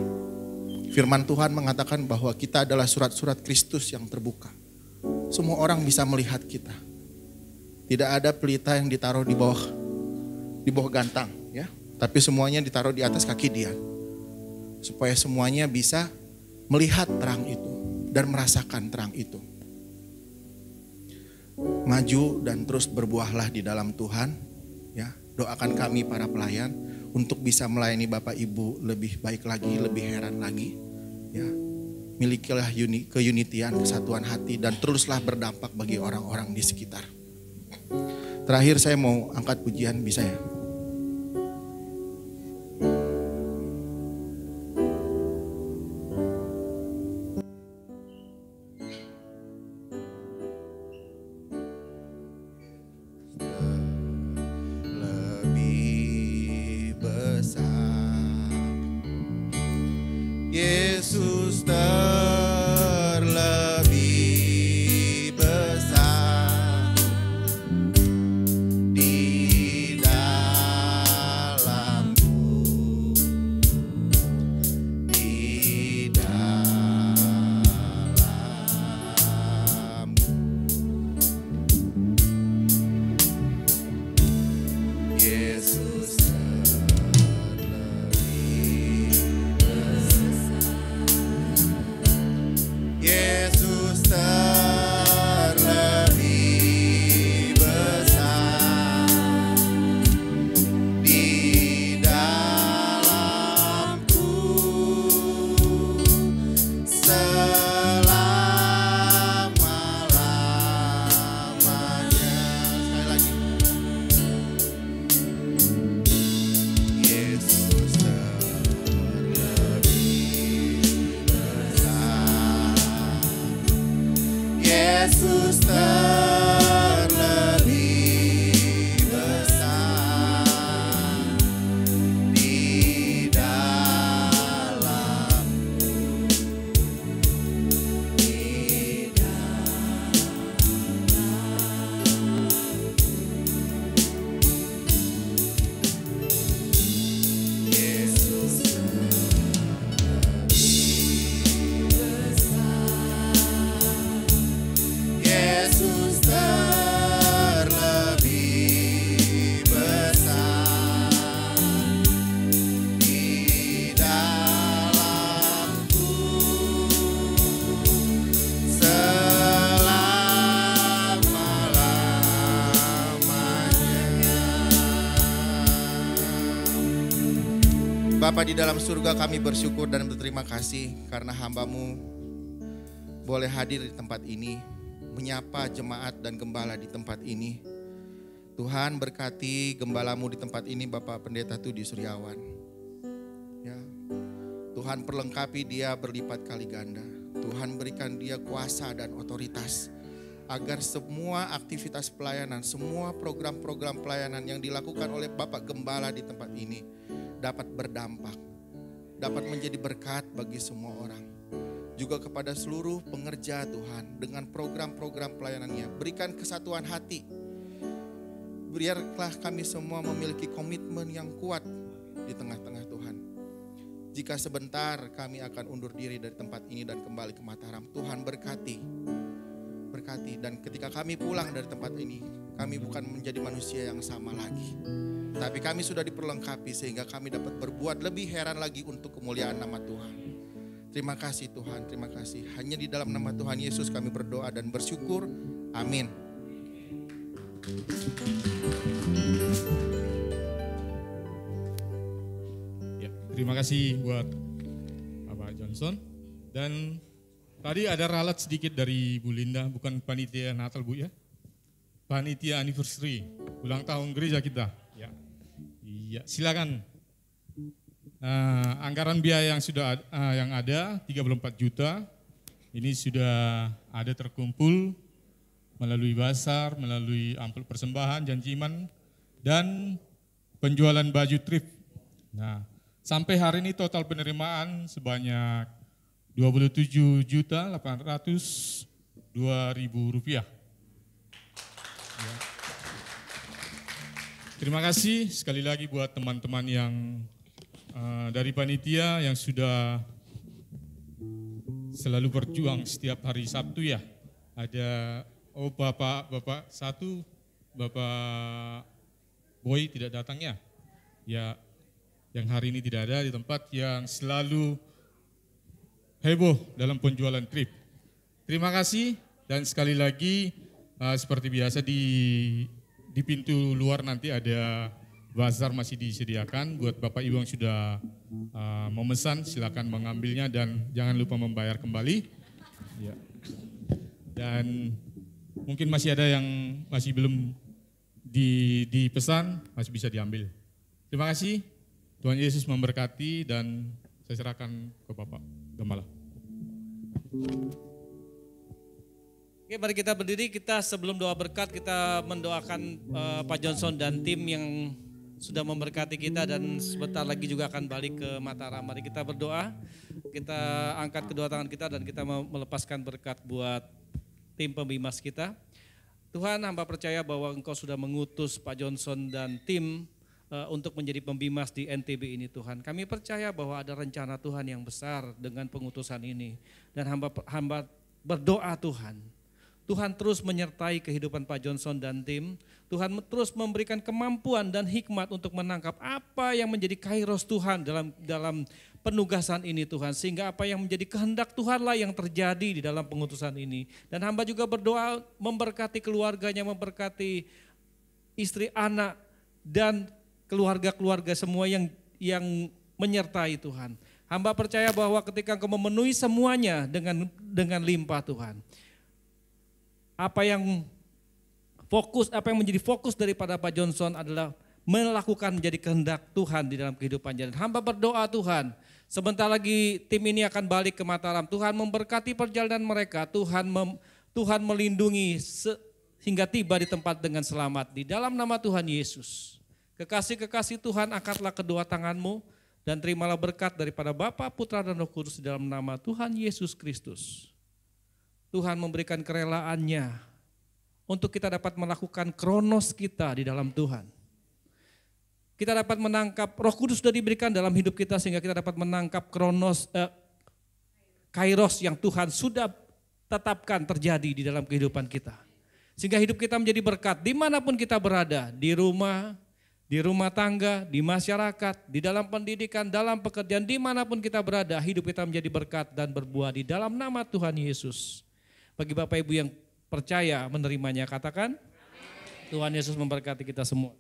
Firman Tuhan mengatakan bahwa kita adalah surat-surat Kristus yang terbuka. Semua orang bisa melihat kita. Tidak ada pelita yang ditaruh di bawah gantang, ya. Tapi semuanya ditaruh di atas kaki dia. Supaya semuanya bisa melihat terang itu dan merasakan terang itu. Maju dan terus berbuahlah di dalam Tuhan, ya. Doakan kami para pelayan untuk bisa melayani Bapak Ibu lebih baik lagi, lebih heran lagi, ya. Milikilah keunitian, kesatuan hati, dan teruslah berdampak bagi orang-orang di sekitar. Terakhir saya mau angkat pujian, bisa ya? Yesus terlebih besar di dalam Yesus terlebih besar di dalam Yesus Yesus terlebih besar di dalamku selama-lamanya. Bapa di dalam surga, kami bersyukur dan berterima kasih karena hamba-Mu boleh hadir di tempat ini, menyapa jemaat dan gembala di tempat ini. Tuhan berkati gembalamu di tempat ini, Bapak Pendeta Tudi Suryawan. Ya, Tuhan perlengkapi dia berlipat kali ganda. Tuhan berikan dia kuasa dan otoritas agar semua aktivitas pelayanan, semua program-program pelayanan yang dilakukan oleh Bapak Gembala di tempat ini dapat berdampak, dapat menjadi berkat bagi semua orang. Juga kepada seluruh pengerja Tuhan dengan program-program pelayanannya. Berikan kesatuan hati. Biarlah kami semua memiliki komitmen yang kuat di tengah-tengah Tuhan. Jika sebentar kami akan undur diri dari tempat ini dan kembali ke Mataram, Tuhan berkati. Dan ketika kami pulang dari tempat ini, kami bukan menjadi manusia yang sama lagi. Tapi kami sudah diperlengkapi sehingga kami dapat berbuat lebih heran lagi untuk kemuliaan nama Tuhan. Terima kasih Tuhan, terima kasih. Hanya di dalam nama Tuhan Yesus kami berdoa dan bersyukur. Amin. Ya, terima kasih buat Bapak Johnson. Dan tadi ada ralat sedikit dari Bu Linda, bukan panitia Natal Bu ya. Panitia anniversary, ulang tahun gereja kita. Ya, iya, silakan. Anggaran biaya yang sudah yang ada 34 juta ini sudah ada terkumpul melalui basar, melalui amplop persembahan, janji iman dan penjualan baju trip. Nah, sampai hari ini total penerimaan sebanyak 27.802.000 rupiah. Ya. Terima kasih sekali lagi buat teman-teman yang dari panitia yang sudah selalu berjuang setiap hari Sabtu ya. Ada Bapak satu, Bapak Boy tidak datang ya. Ya, yang hari ini tidak ada di tempat, yang selalu heboh dalam penjualan trip. Terima kasih dan sekali lagi seperti biasa di pintu luar nanti ada bazar masih disediakan buat Bapak Ibu yang sudah memesan, silakan mengambilnya dan jangan lupa membayar kembali. Ya. Dan mungkin masih ada yang masih belum dipesan, masih bisa diambil. Terima kasih, Tuhan Yesus memberkati dan saya serahkan ke Bapak Gembala. Oke, mari kita berdiri, kita sebelum doa berkat kita mendoakan Pak Johnson dan tim yang sudah memberkati kita dan sebentar lagi juga akan balik ke Mataram. Mari kita berdoa, kita angkat kedua tangan kita dan kita melepaskan berkat buat tim pembimas kita. Tuhan, hamba percaya bahwa Engkau sudah mengutus Pak Johnson dan tim untuk menjadi pembimas di NTB ini Tuhan. Kami percaya bahwa ada rencana Tuhan yang besar dengan pengutusan ini. Dan hamba berdoa Tuhan terus menyertai kehidupan Pak Johnson dan tim. Tuhan terus memberikan kemampuan dan hikmat untuk menangkap apa yang menjadi kairos Tuhan dalam penugasan ini Tuhan. Sehingga apa yang menjadi kehendak Tuhanlah yang terjadi di dalam pengutusan ini. Dan hamba juga berdoa memberkati keluarganya, memberkati istri, anak, dan keluarga-keluarga semua yang menyertai Tuhan. Hamba percaya bahwa ketika Engkau memenuhi semuanya dengan limpah Tuhan. Apa yang menjadi fokus daripada Pak Johnson adalah melakukan menjadi kehendak Tuhan di dalam kehidupannya. Dan hamba berdoa Tuhan, sebentar lagi tim ini akan balik ke Mataram. Tuhan memberkati perjalanan mereka, Tuhan Tuhan melindungi hingga tiba di tempat dengan selamat. Di dalam nama Tuhan Yesus. Kekasih-kekasih Tuhan, angkatlah kedua tanganmu dan terimalah berkat daripada Bapa, Putra, dan Roh Kudus di dalam nama Tuhan Yesus Kristus. Tuhan memberikan kerelaannya untuk kita dapat melakukan kronos kita di dalam Tuhan. Kita dapat menangkap, Roh Kudus sudah diberikan dalam hidup kita sehingga kita dapat menangkap kairos yang Tuhan sudah tetapkan terjadi di dalam kehidupan kita. Sehingga hidup kita menjadi berkat dimanapun kita berada, di rumah tangga, di masyarakat, di dalam pendidikan, dalam pekerjaan, dimanapun kita berada, hidup kita menjadi berkat dan berbuah di dalam nama Tuhan Yesus. Bagi Bapak Ibu yang percaya menerimanya, katakan, Tuhan Yesus memberkati kita semua.